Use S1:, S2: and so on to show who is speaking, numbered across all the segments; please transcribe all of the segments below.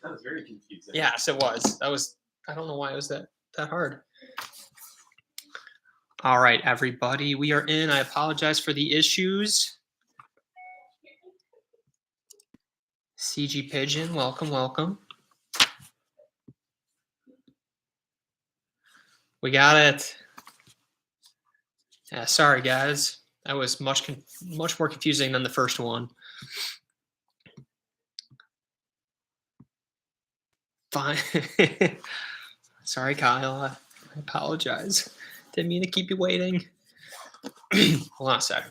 S1: That was very confusing.
S2: Yes, it was. I don't know why it was that hard. All right, everybody, we are in. I apologize for the issues. CG Pigeon, welcome, welcome. We got it. Yeah, sorry guys. That was much more confusing than the first one. Fine. Sorry, Kyle. I apologize. Didn't mean to keep you waiting. Hold on a second.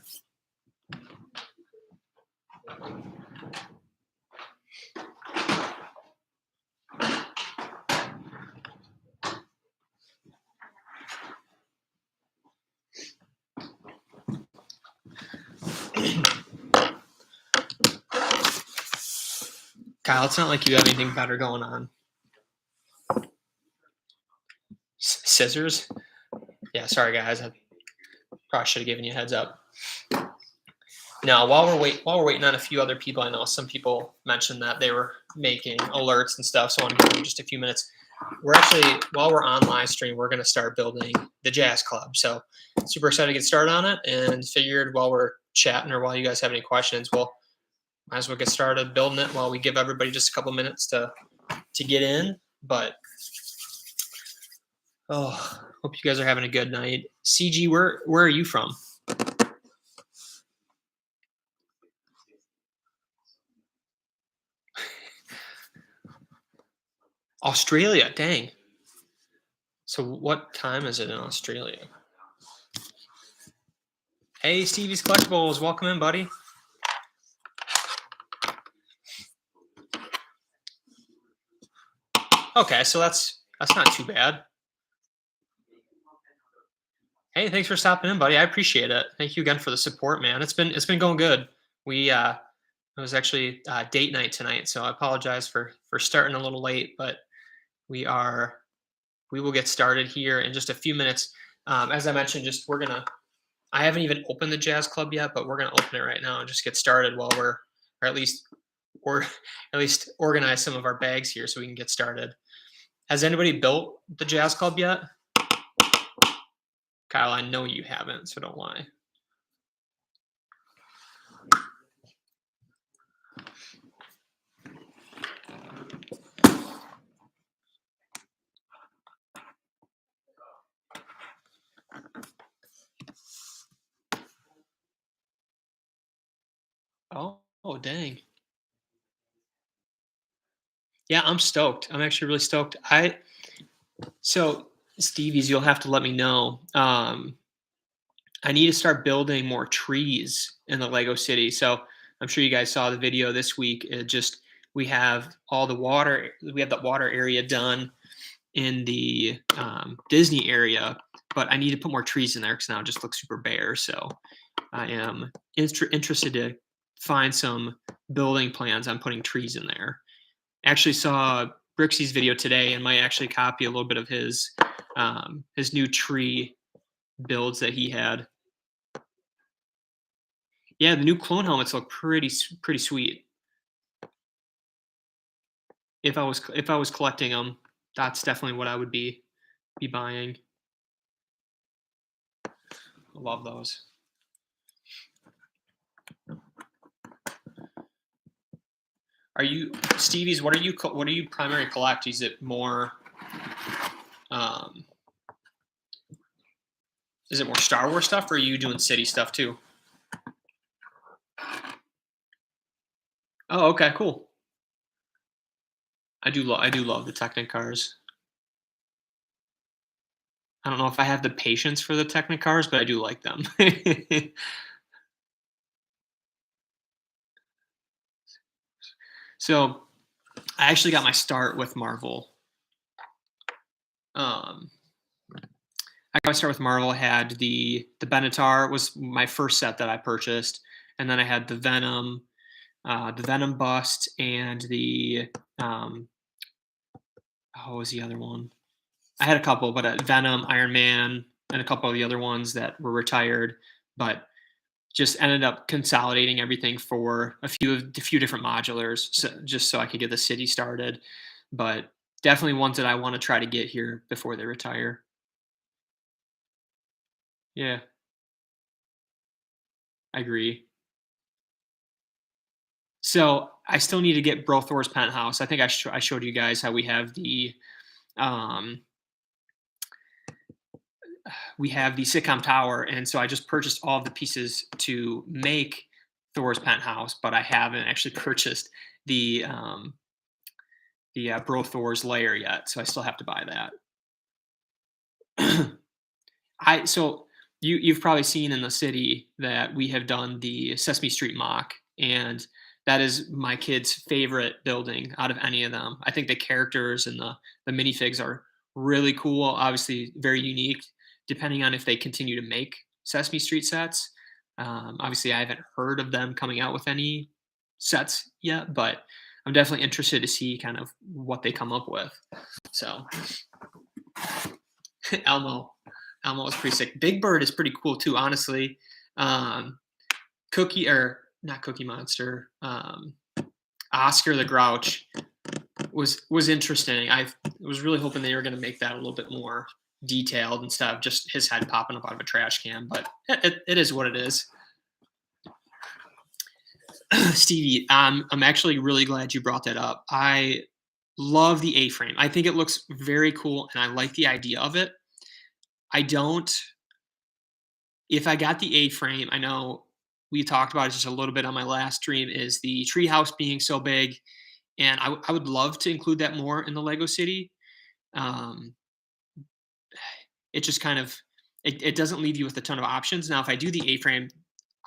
S2: Kyle, it's not like you have anything better going on. Scissors? Yeah, sorry guys. I probably should have given you a heads up. Now, while we're waiting on a few other people, I know some people mentioned that they were making alerts and stuff, so I want to give them just a few minutes. We're actually, while we're on live stream, we're going to start building the Jazz Club. So super excited to get started on it, and figured while we're chatting or while you guys have any questions, well, might as well get started building it while we give everybody just a couple minutes to get in. But oh, hope you guys are having a good night. CG, where are you from? Australia, dang. So what time is it in Australia? Hey, Stevie's Collectibles, welcome in, buddy. Okay, so that's not too bad. Hey, thanks for stopping in, buddy. I appreciate it. Thank you again for the support, man. It's been going good. It was actually date night tonight, so I apologize for starting a little late, but we will get started here in just a few minutes. As I mentioned, I haven't even opened the Jazz Club yet, but we're gonna open it right now and just get started while or at least organize some of our bags here so we can get started. Has anybody built the Jazz Club yet? Kyle, I know you haven't, so don't lie. Oh, dang. Yeah, I'm stoked. I'm actually really stoked. So Stevie's, you'll have to let me know. I need to start building more trees in the Lego City. So I'm sure you guys saw the video this week. We have all the water. We have the water area done in the Disney area, but I need to put more trees in there because now it just looks super bare. So I am interested to find some building plans on putting trees in there. Actually saw Brixie's video today and might actually copy a little bit of his new tree builds that he had. Yeah, the new clone helmets look pretty sweet. If I was collecting them, that's definitely what I would be buying. I love those. Are you Stevie's? What are you primarily collect? Is it more Star Wars stuff, or are you doing city stuff too? Oh, okay, cool. I do love the Technicars. I don't know if I have the patience for the Technicars, but I do like them. So, I actually got my start with Marvel. I got my start with Marvel. I had the Benatar was my first set that I purchased, and then I had the Venom bust, and the what was the other one? I had a couple, but Venom, Iron Man, and a couple of the other ones that were retired. But just ended up consolidating everything for a few different modulars, so, just so I could get the city started. But definitely ones that I want to try to get here before they retire. Yeah, I agree. So I still need to get Brothor's penthouse. I think I showed you guys how um, we have the sitcom tower, and so I just purchased all of the pieces to make Thor's penthouse, but I haven't actually purchased the Brothor's layer yet, so I still have to buy that. I so you've probably seen in the city that we have done the Sesame Street mock, and that is my kid's favorite building out of any of them. I think the characters and the minifigs are really cool. Obviously, very unique. Depending on if they continue to make Sesame Street sets. Obviously, I haven't heard of them coming out with any sets yet, but I'm definitely interested to see kind of what they come up with. So Elmo. Elmo is pretty sick. Big Bird is pretty cool too, honestly. Um, Cookie or not Cookie Monster. Oscar the Grouch was interesting. I was really hoping they were going to make that a little bit more detailed instead of just his head popping up out of a trash can. But it is what it is. Stevie, I'm actually really glad you brought that up. I love the A-frame. I think it looks very cool, and I like the idea of it. I don't. If I got the A-frame, I know we talked about it just a little bit on my last stream, is the treehouse being so big, and I would love to include that more in the Lego City. Um, it just kind of it doesn't leave you with a ton of options. Now, if I do the A-frame,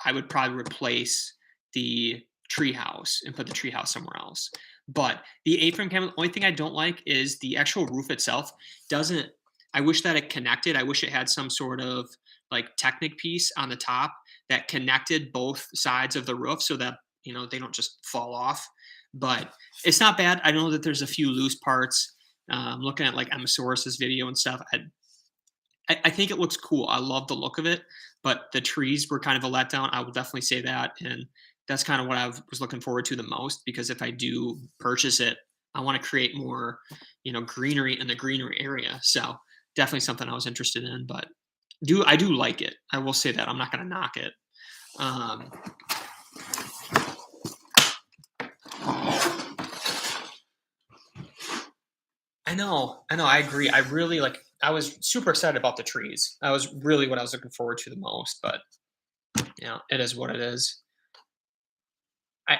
S2: I would probably replace the treehouse and put the treehouse somewhere else. But the A-frame camera, the only thing I don't like is the actual roof itself doesn't. I wish that it connected. I wish it had some sort of like Technic piece on the top that connected both sides of the roof so that they don't just fall off. But it's not bad. I know that there's a few loose parts. Looking at like Emmasaurus's video and stuff, I think it looks cool. I love the look of it, but the trees were kind of a letdown. I will definitely say that, and that's kind of what I was looking forward to the most. Because if I do purchase it, I want to create more, greenery in the greenery area. So definitely something I was interested in. But I do like it. I will say that I'm not going to knock it. Um, I know. I agree. I really like. I was super excited about the trees. That was really what I was looking forward to the most. But it is what it is. I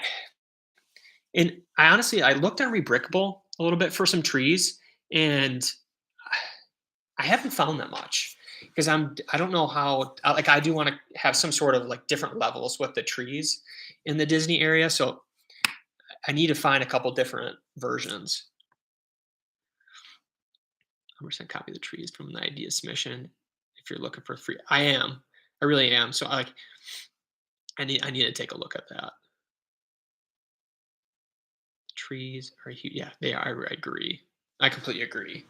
S2: and I honestly I looked on Rebrickable a little bit for some trees, and I haven't found that much because I don't know how like I do want to have some sort of like different levels with the trees in the Disney area, so I need to find a couple different versions. 100% copy the trees from the idea submission if you're looking for free. I am. I really am. So I need to take a look at that. Trees are huge. Yeah, they are. I agree. I completely agree.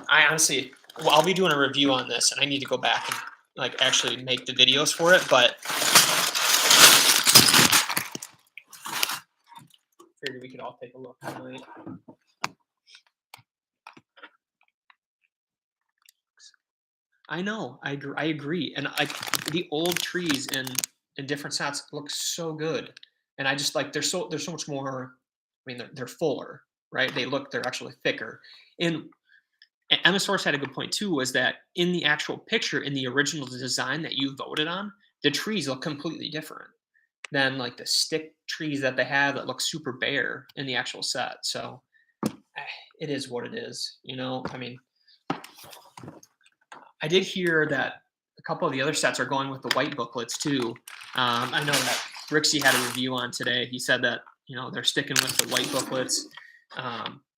S2: I honestly, well, I'll be doing a review on this, and I need to go back and like actually make the videos for it. But figured we could all take a look tonight. I know. I agree. And like the old trees in different sets look so good. And I just like there's so much more. I mean, they're fuller, right? They're actually thicker. And Emma Source had a good point too, was that in the actual picture, in the original design that you voted on, the trees look completely different than like the stick trees that they have that look super bare in the actual set. So it is what it is, I mean, I did hear that a couple of the other sets are going with the white booklets too. I know that Rixie had a review on today. He said that they're sticking with the white booklets.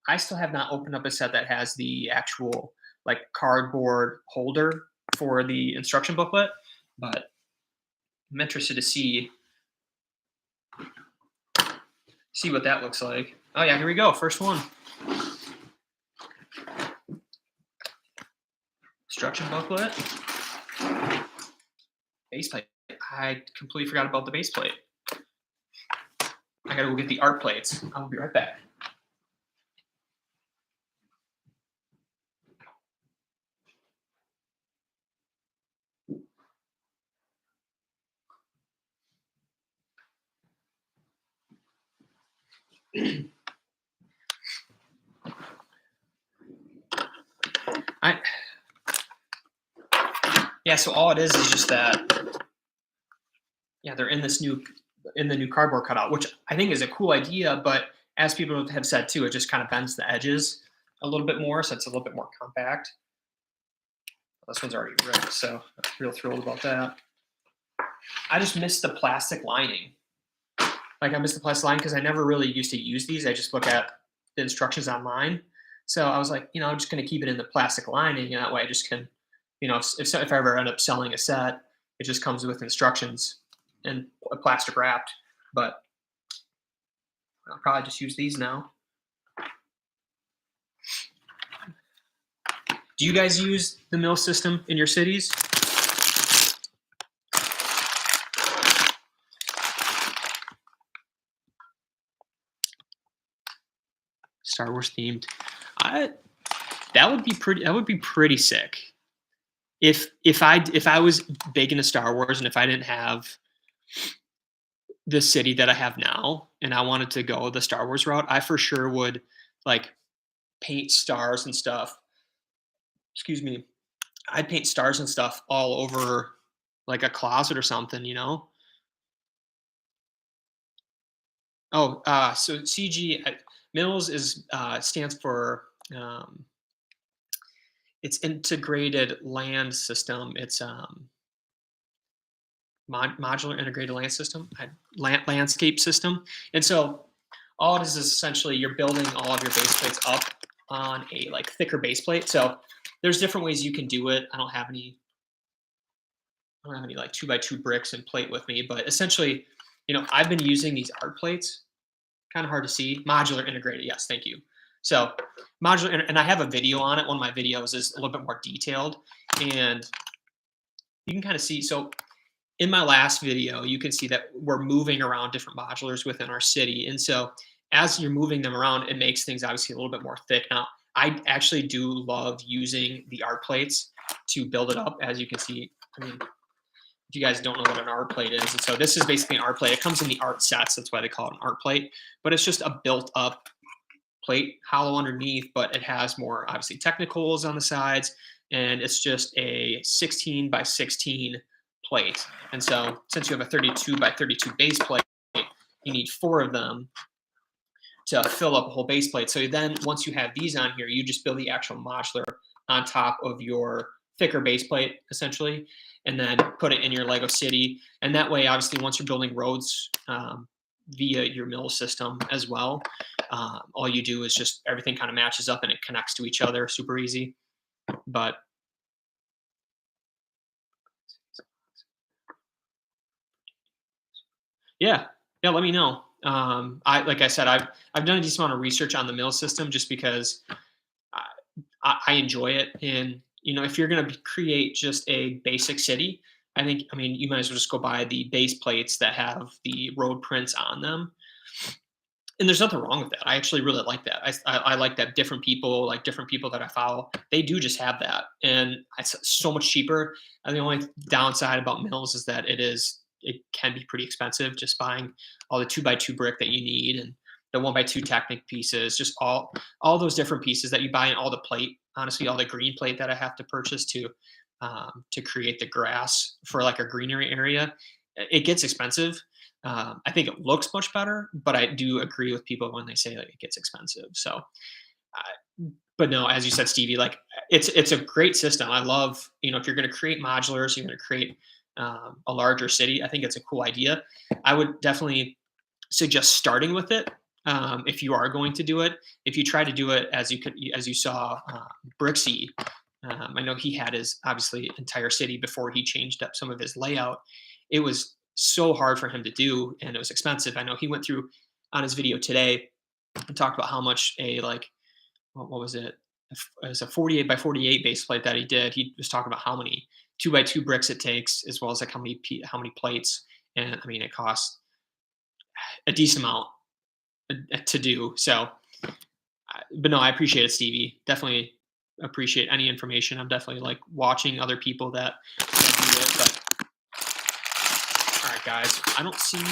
S2: I still have not opened up a set that has the actual like cardboard holder for the instruction booklet, but I'm interested to see what that looks like. Oh yeah, here we go. First one. Instruction booklet. Base plate. I completely forgot about the base plate. I gotta go get the art plates. I will be right back. I Yeah, so all it is just that, yeah, they're in the new cardboard cutout, which I think is a cool idea, but as people have said too, it just kind of bends the edges a little bit more, so it's a little bit more compact. This one's already ripped, so I'm real thrilled about that. I just missed the plastic lining. Like, I missed the plastic lining because I never really used to use these. I just look at the instructions online. So I was like, I'm just going to keep it in the plastic lining, and that way I just can, if I ever end up selling a set, it just comes with instructions and plastic wrapped. But I'll probably just use these now. Do you guys use the mill system in your cities? Star Wars themed. I That would be pretty sick. If I was big into Star Wars and if I didn't have the city that I have now and I wanted to go the Star Wars route, I for sure would like paint stars and stuff. Excuse me. I'd paint stars and stuff all over like a closet or something. Oh, so CG Mills is stands for um, it's integrated land system. It's modular integrated land system, landscape system. And so all it is essentially you're building all of your base plates up on a like thicker base plate. So there's different ways you can do it. I don't have any like 2x2 bricks and plate with me, but essentially, I've been using these art plates. Kind of hard to see. Modular integrated. Yes, thank you. So modular, and I have a video on it. One of my videos is a little bit more detailed, and you can kind of see. So in my last video, you can see that we're moving around different modulars within our city. And so as you're moving them around, it makes things obviously a little bit more thick. Now, I actually do love using the art plates to build it up. As you can see, I mean, if you guys don't know what an art plate is, and so this is basically an art plate. It comes in the art sets. That's why they call it an art plate. But it's just a built up plate, hollow underneath, but it has more obviously technicals on the sides. And it's just a 16 by 16 plate. And so since you have a 32 by 32 base plate, you need 4 of them to fill up a whole base plate. So then once you have these on here, you just build the actual modular on top of your thicker base plate essentially, and then put it in your Lego city. And that way, obviously, once you're building roads via your mill system as well, all you do is just everything kind of matches up and it connects to each other super easy. But yeah, yeah, let me know. I like I said, I've done a decent amount of research on the mill system just because I, I enjoy it. And if you're going to create just a basic city, I mean, you might as well just go buy the base plates that have the road prints on them. And there's nothing wrong with that. I actually really like that. I like that different people that I follow, they do just have that, and it's so much cheaper. And the only downside about mills is that it can be pretty expensive just buying all the 2x2 brick that you need and the 1x2 Technic pieces, just all those different pieces that you buy and all the plate. Honestly, all the green plate that I have to purchase to create the grass for like a greenery area, it gets expensive. I think it looks much better, but I do agree with people when they say like it gets expensive. So, but no, as you said, Stevie, like it's a great system. I love if you're going to create modulars, you're going to create a larger city. I think it's a cool idea. I would definitely suggest starting with it if you are going to do it. If you try to do it as you saw Brixie, I know he had his obviously entire city before he changed up some of his layout. It was so hard for him to do, and it was expensive. I know he went through on his video today and talked about how much a like what was it It's a 48 by 48 base plate that he did. He was talking about how many 2 by 2 bricks it takes, as well as like how many plates. And I mean, it costs a decent amount to do. So, but no, I appreciate it, Stevie. Definitely appreciate any information. I'm definitely like watching other people that do it. But all right, guys, I don't see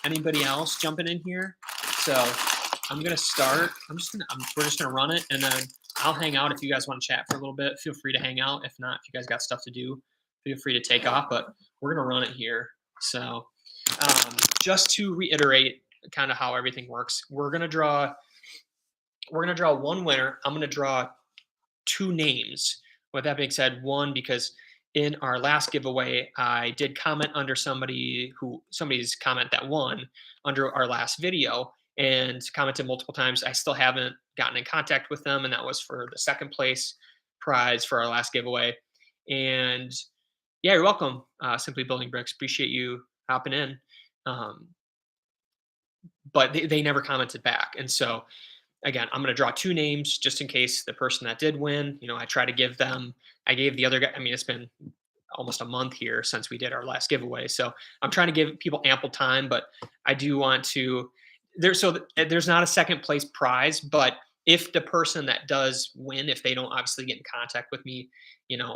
S2: anybody else jumping in here, so I'm gonna start. We're just gonna run it, and then I'll hang out if you guys want to chat for a little bit. Feel free to hang out. If not, if you guys got stuff to do, feel free to take off. But we're gonna run it here. So, just to reiterate, kind of how everything works, we're gonna draw. We're gonna draw one winner. I'm gonna draw two names. With that being said, one because in our last giveaway, I did comment under somebody's comment that won under our last video and commented multiple times. I still haven't gotten in contact with them, and that was for the second place prize for our last giveaway. And yeah, you're welcome. Simply Building Bricks. Appreciate you hopping in. Um, but they never commented back, and so again, I'm going to draw two names just in case the person that did win, I try to give them, I gave the other guy, I mean, it's been almost a month here since we did our last giveaway. So I'm trying to give people ample time, but I do want to, there's not a second place prize, but if the person that does win, if they don't obviously get in contact with me,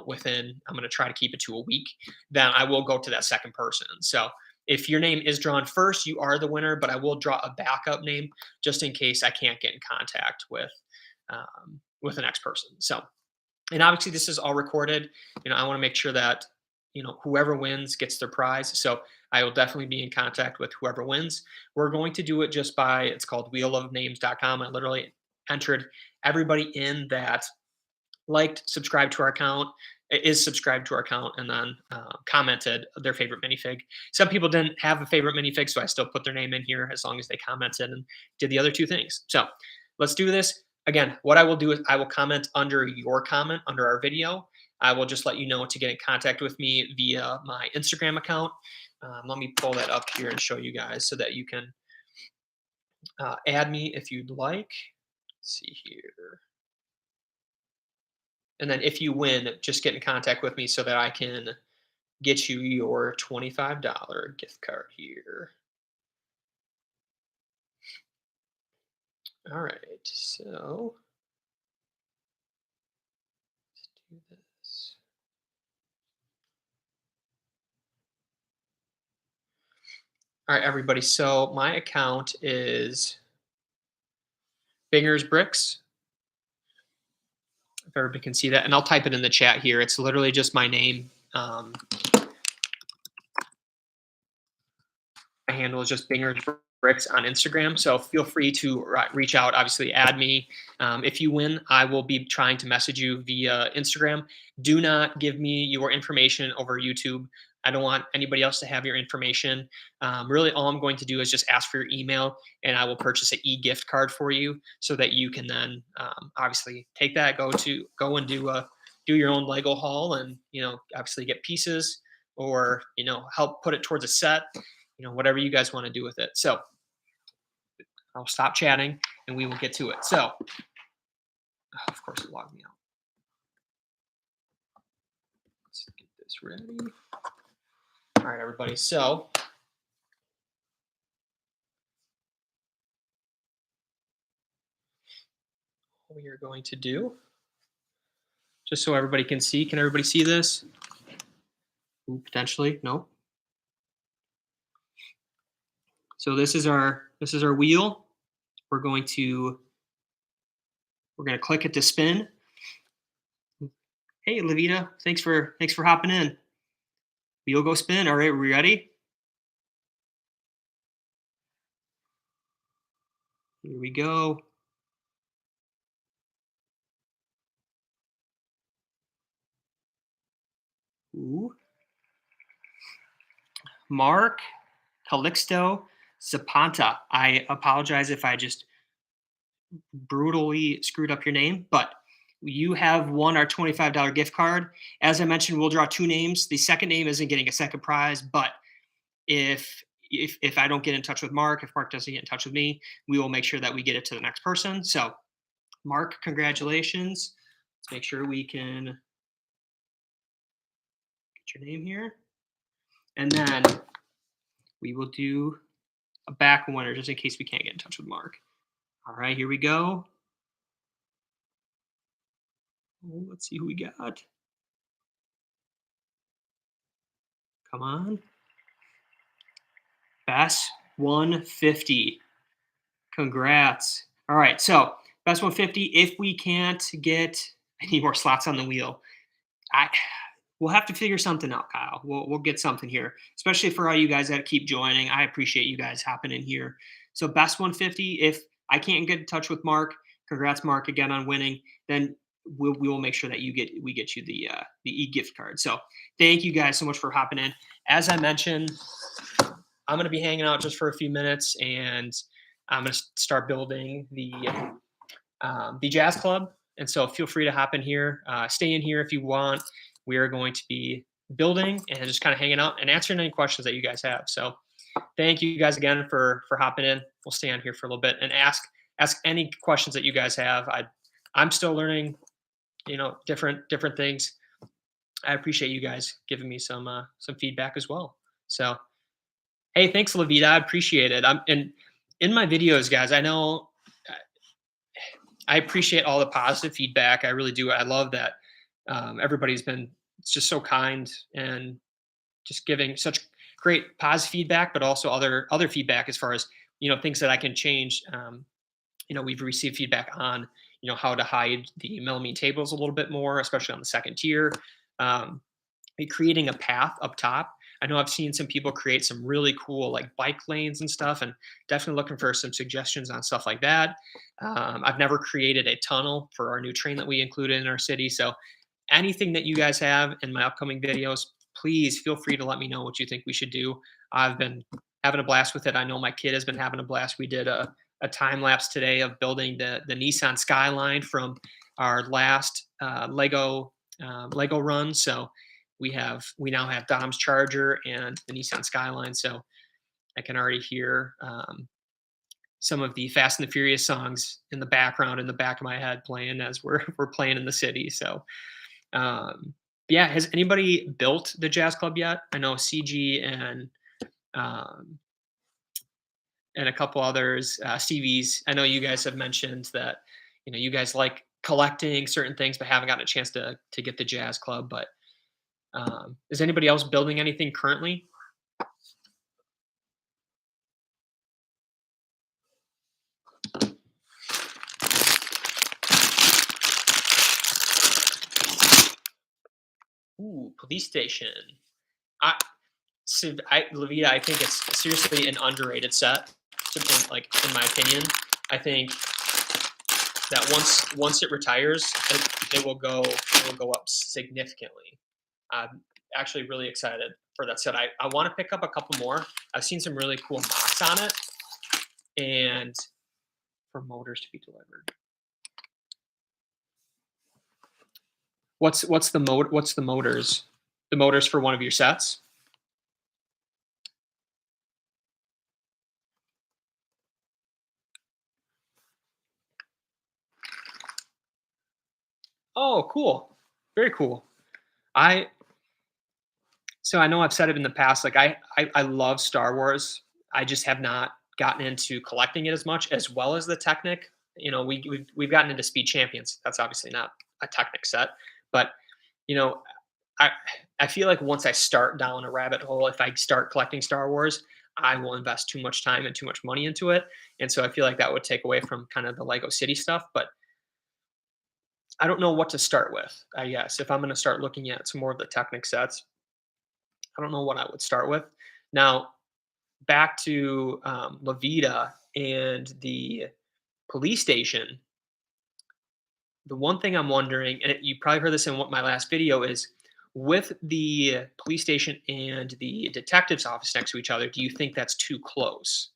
S2: within, I'm going to try to keep it to a week, then I will go to that second person. So if your name is drawn first, you are the winner, but I will draw a backup name just in case I can't get in contact with the next person. So, and obviously this is all recorded. I want to make sure that whoever wins gets their prize. So I will definitely be in contact with whoever wins. We're going to do it just by, it's called wheelofnames.com. I literally entered everybody in that liked, subscribed to our account, is subscribed to our account, and then commented their favorite minifig. Some people didn't have a favorite minifig, so I still put their name in here as long as they commented and did the other two things. So let's do this. Again, what I will do is I will comment under your comment under our video. I will just let you know to get in contact with me via my Instagram account. Let me pull that up here and show you guys so that you can add me if you'd like. Let's see here. And then if you win, just get in contact with me so that I can get you your $25 gift card here. All right, so let's do this. All right, everybody. So my account is Bingers Bricks. If everybody can see that, and I'll type it in the chat here. It's literally just my name. My handle is just Bingers Bricks on Instagram. So feel free to reach out. Obviously, add me. If you win, I will be trying to message you via Instagram. Do not give me your information over YouTube. I don't want anybody else to have your information. Really, all I'm going to do is just ask for your email, and I will purchase an e-gift card for you so that you can then obviously take that, go and do your own Lego haul, and obviously get pieces or help put it towards a set. Whatever you guys want to do with it. So I'll stop chatting and we will get to it. So, of course, it logged me out. Let's get this ready. All right, everybody. So what we are going to do, just so everybody can see. Can everybody see this? Ooh, potentially, no. So this is our wheel. We're going to click it to spin. Hey, Levita, thanks for hopping in. Wheel go spin. All right, we ready? Here we go. Ooh. Mark Calixto Zapanta. I apologize if I just brutally screwed up your name, but you have won our $25 gift card. As I mentioned, we'll draw two names. The second name isn't getting a second prize, but if I don't get in touch with Mark, if Mark doesn't get in touch with me, we will make sure that we get it to the next person. So Mark, congratulations. Let's make sure we can get your name here. And then we will do a back winner just in case we can't get in touch with Mark. All right, here we go. Oh, let's see who we got. Come on. Best 150. Congrats. All right, so best 150. If we can't get any more slots on the wheel, we'll have to figure something out, Kyle. We'll get something here, especially for all you guys that keep joining. I appreciate you guys hopping in here. So best 150. If I can't get in touch with Mark, congrats, Mark, again on winning. Then we will make sure that we get you the e-gift card. So thank you guys so much for hopping in. As I mentioned, I'm going to be hanging out just for a few minutes, and I'm going to start building the Jazz Club. And so feel free to hop in here, stay in here if you want. We are going to be building and just kind of hanging out and answering any questions that you guys have. So thank you guys again for hopping in. We'll stay on here for a little bit and ask any questions that you guys have. I'm still learning, different things. I appreciate you guys giving me some feedback as well. So, hey, thanks, Levita. I appreciate it. And in my videos, guys, I know I appreciate all the positive feedback. I really do. I love that everybody's been just so kind and just giving such great positive feedback, but also other feedback as far as things that I can change. We've received feedback on how to hide the melamine tables a little bit more, especially on the second tier. Creating a path up top. I know I've seen some people create some really cool like bike lanes and stuff, and definitely looking for some suggestions on stuff like that. I've never created a tunnel for our new train that we included in our city. So anything that you guys have in my upcoming videos, please feel free to let me know what you think we should do. I've been having a blast with it. I know my kid has been having a blast. We did a time lapse today of building the Nissan Skyline from our last Lego run. So we now have Dom's Charger and the Nissan Skyline. So I can already hear some of the Fast and the Furious songs in the background in the back of my head playing as we're playing in the city. So yeah, has anybody built the Jazz Club yet? I know CG and a couple others, Stevie's. I know you guys have mentioned that you guys like collecting certain things, but haven't gotten a chance to get the Jazz Club. But is anybody else building anything currently? Ooh, police station. Levita, I think it's seriously an underrated set. In my opinion, I think that once it retires, it will go up significantly. I'm actually really excited for that set. I want to pick up a couple more. I've seen some really cool mocks on it, and for motors to be delivered. What's the motors? The motors for one of your sets? Oh, cool. Very cool. So I know I've said it in the past, like I love Star Wars. I just have not gotten into collecting it as much, as well as the Technic. We've gotten into Speed Champions. That's obviously not a Technic set, but you know, I feel like once I start down a rabbit hole, if I start collecting Star Wars, I will invest too much time and too much money into it. And so I feel like that would take away from kind of the Lego City stuff. But I don't know what to start with. I guess if I'm going to start looking at some more of the Technic sets, I don't know what I would start with. Now, back to Levita and the police station. The one thing I'm wondering, and you probably heard this in my last video, is with the police station and the detective's office next to each other, do you think that's too close?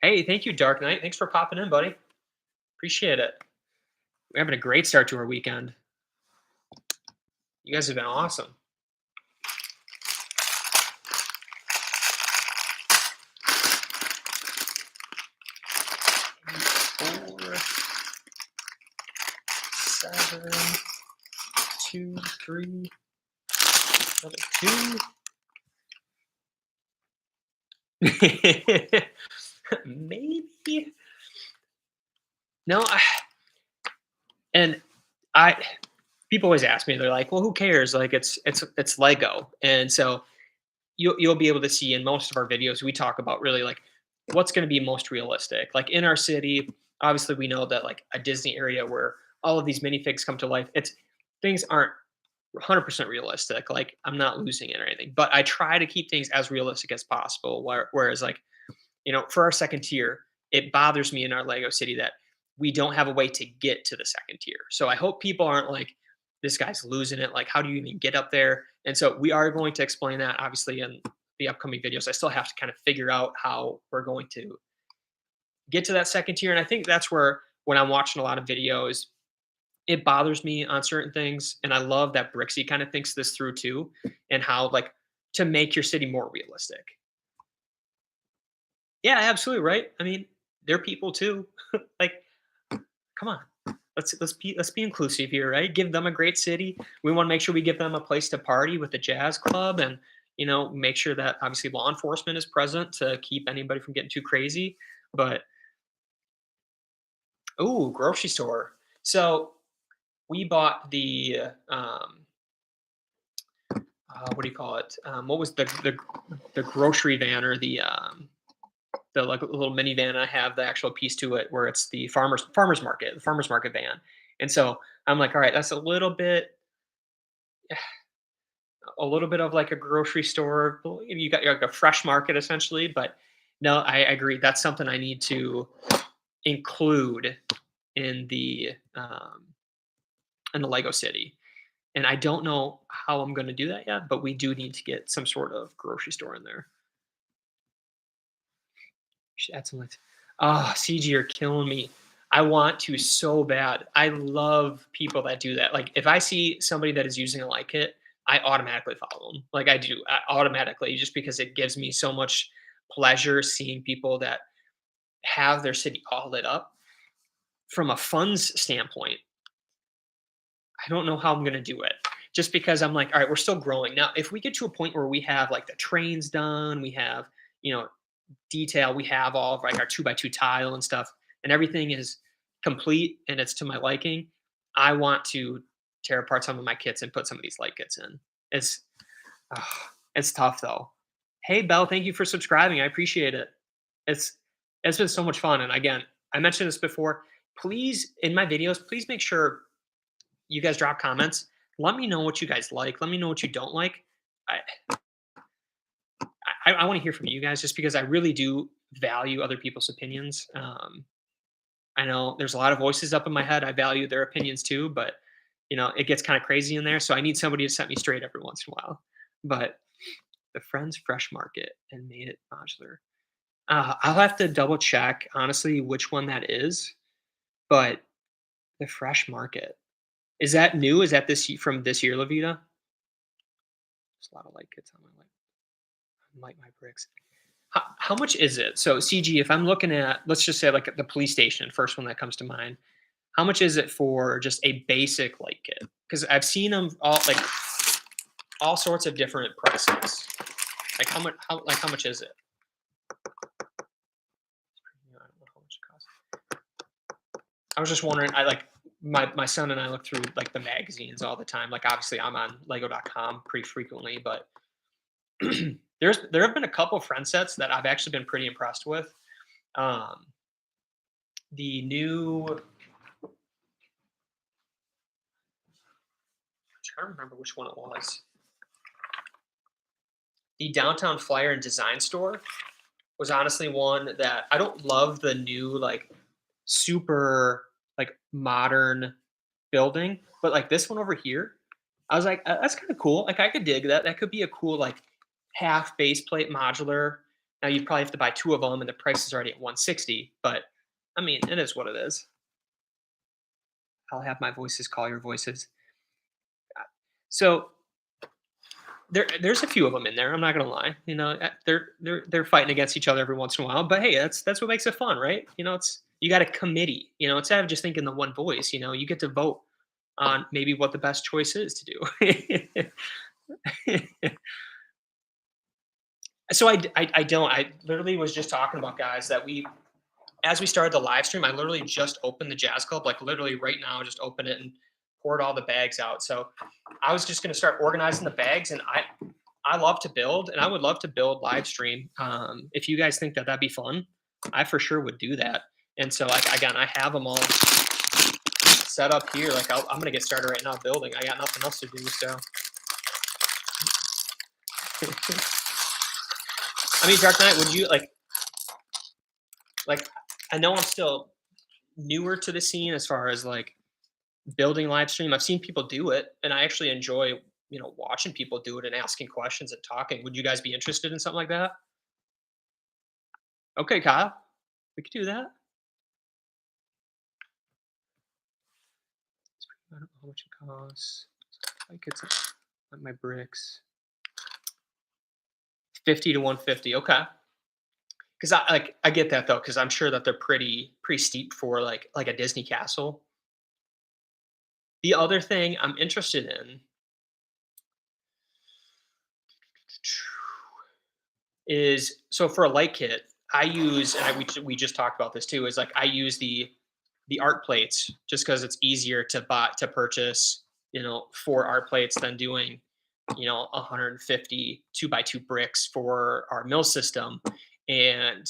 S2: Hey, thank you, Dark Knight. Thanks for popping in, buddy. Appreciate it. We're having a great start to our weekend. You guys have been awesome. 7, 2, 3, another 2. Maybe. No, and I people always ask me, they're like, "Well, who cares? Like, it's Lego." And so you'll be able to see in most of our videos, we talk about really like what's going to be most realistic. Like in our city, obviously we know that like a Disney area where all of these minifigs come to life, it's things aren't 100% realistic. Like I'm not losing it or anything, but I try to keep things as realistic as possible. Whereas like for our second tier, it bothers me in our Lego city that we don't have a way to get to the second tier. So I hope people aren't like, this guy's losing it. Like, how do you even get up there? And so we are going to explain that obviously in the upcoming videos. I still have to kind of figure out how we're going to get to that second tier. And I think that's where when I'm watching a lot of videos, it bothers me on certain things. And I love that Brixie kind of thinks this through too, and how like to make your city more realistic. Yeah, absolutely right. I mean, they're people too. Like, come on. Let's be inclusive here, right? Give them a great city. We want to make sure we give them a place to party with the jazz club, and make sure that obviously law enforcement is present to keep anybody from getting too crazy. But oh, grocery store. So we bought the what do you call it? What was the grocery van, or the like little minivan? I have the actual piece to it where it's the farmers market van. And so I'm like, all right, that's a little bit of like a grocery store. You got like a fresh market essentially, but no, I agree. That's something I need to include in the Lego City. And I don't know how I'm going to do that yet, but we do need to get some sort of grocery store in there. Should add some lights. Ah, CG, you're killing me. I want to so bad. I love people that do that. Like if I see somebody that is using a light kit, I automatically follow them. Like I do automatically, just because it gives me so much pleasure seeing people that have their city all lit up. From a funds standpoint, I don't know how I'm going to do it. Just because I'm like, all right, we're still growing. Now, if we get to a point where we have like the trains done, we have, you know, detail, we have all of like our 2x2 tile and stuff, and everything is complete and it's to my liking, I want to tear apart some of my kits and put some of these light kits in. It's it's tough though. Hey Belle, thank you for subscribing. I appreciate it. It's it's been so much fun. And again, I mentioned this before. Please, in my videos, please make sure you guys drop comments. Let me know what you guys like. Let me know what you don't like. I I want to hear from you guys, just because I really do value other people's opinions. I know there's a lot of voices up in my head. I value their opinions too, but it gets kind of crazy in there. So I need somebody to set me straight every once in a while. But the Friends Fresh Market and made it modular. I'll have to double check honestly which one that is. But the Fresh Market, is that new? Is that from this year, Lavita? There's a lot of light kits on my bricks. How much is it? So CG, if I'm looking at, let's just say like the police station, first one that comes to mind. How much is it for just a basic light kit? Because I've seen them all sorts of different prices. Like how much is it? I don't know how much it costs. I was just wondering. I like my son and I look through like the magazines all the time. Like obviously I'm on Lego.com pretty frequently, but there have been a couple friend sets that I've actually been pretty impressed with. Um, the new, I'm trying to remember which one it was. The Downtown Flyer and Design Store was honestly one that I don't love the new like super like modern building, but like this one over here, I was like, that's kind of cool. Like I could dig that. That could be a cool like half base plate modular. Now you'd probably have to buy two of them, and the price is already at 160. But I mean, it is what it is. I'll have my voices call your voices. So there's a few of them in there. I'm not gonna lie. They're fighting against each other every once in a while. But hey, that's what makes it fun, right? It's you got a committee. Instead of just thinking the one voice, you get to vote on maybe what the best choice is to do. So I don't. I literally was just talking about guys that we as we started the live stream, I literally just opened the Jazz Club, like literally right now, just opened it and poured all the bags out. So I was just going to start organizing the bags, and I love to build, and I would love to build live stream. If you guys think that that'd be fun, I for sure would do that. And so like again, I have them all set up here. Like I'm going to get started right now building. I got nothing else to do. So I mean, Dark Knight, would you like I know I'm still newer to the scene as far as like building live stream. I've seen people do it, and I actually enjoy, watching people do it and asking questions and talking. Would you guys be interested in something like that? Okay, Kyle, we could do that. I don't know how much it costs. Like it's like my bricks. 50 to 150. Okay. Because I get that though, because I'm sure that they're pretty steep for like a Disney castle. The other thing I'm interested in is so for a light kit, I use and we just talked about this too. Is like I use the art plates just because it's easier to purchase 4 art plates than doing 150 2x2 bricks for our mill system. And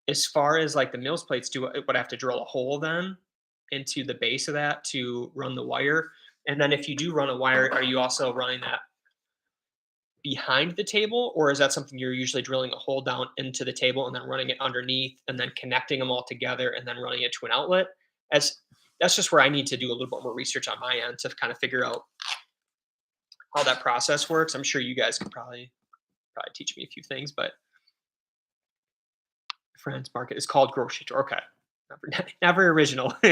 S2: as far as like the mills plates do, it would have to drill a hole then into the base of that to run the wire. And then if you do run a wire, are you also running that behind the table, or is that something you're usually drilling a hole down into the table and then running it underneath and then connecting them all together and then running it to an outlet? As that's just where I need to do a little bit more research on my end to kind of figure out how that process works. I'm sure you guys could probably teach me a few things, but Friends Market is called grocery store. Okay, not very original. So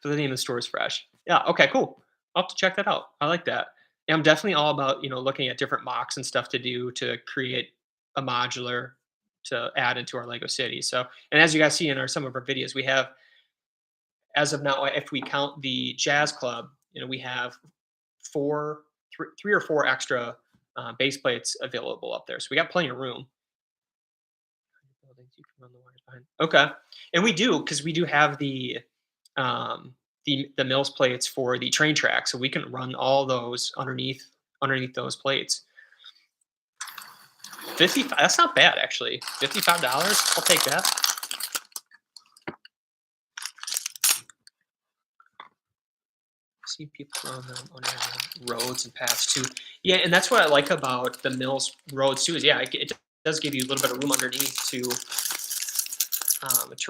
S2: the name of the store is fresh. Yeah. Okay. Cool. I'll have to check that out. I like that. And I'm definitely all about looking at different mocks and stuff to do to create a modular to add into our Lego city. So, and as you guys see in our some of our videos, we have as of now, if we count the Jazz Club, we have three or four extra base plates available up there. So we got plenty of room. Buildings you can run the wires behind. Okay, and we do because we do have the mills plates for the train track, so we can run all those underneath those plates. 55. That's not bad actually. $55. I'll take that. See people run them on roads and paths too. Yeah, and that's what I like about the mills roads too. Is yeah, it does give you a little bit of room underneath to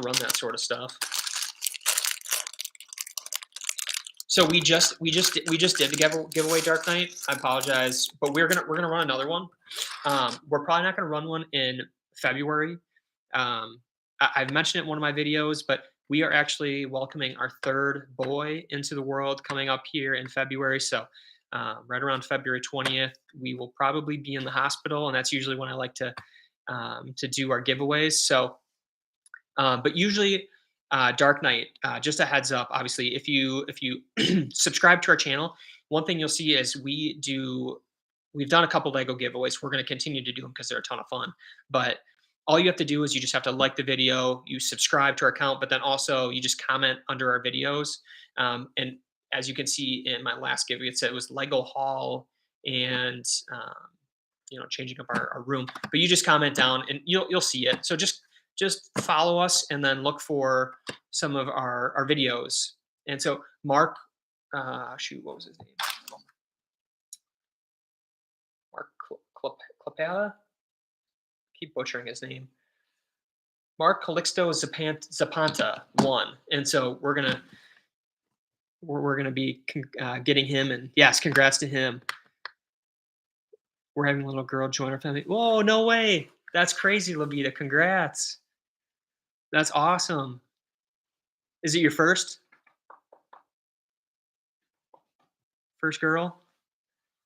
S2: run that sort of stuff. So we just did the giveaway Dark Knight. I apologize, but we're gonna run another one. We're probably not gonna run one in February. I've mentioned it in one of my videos, but we are actually welcoming our third boy into the world coming up here in February. So right around February 20th, we will probably be in the hospital, and that's usually when I like to do our giveaways. So but usually, Dark Knight, just a heads up. Obviously, if you subscribe to our channel, one thing you'll see is we've done a couple Lego giveaways. We're going to continue to do them because they're a ton of fun. But all you have to do is you just have to like the video, you subscribe to our account, but then also you just comment under our videos. And as you can see in my last giveaway, it said it was Lego haul and changing up our room. But you just comment down and you'll see it. So just follow us and then look for some of our videos. And so Mark, what was his name? Mark Klapala? Keep butchering his name. Mark Calixto Zapanta won. And so we're gonna be getting him, and yes, congrats to him. We're having a little girl join our family. Whoa, no way. That's crazy, Labita. Congrats. That's awesome. Is it your first girl?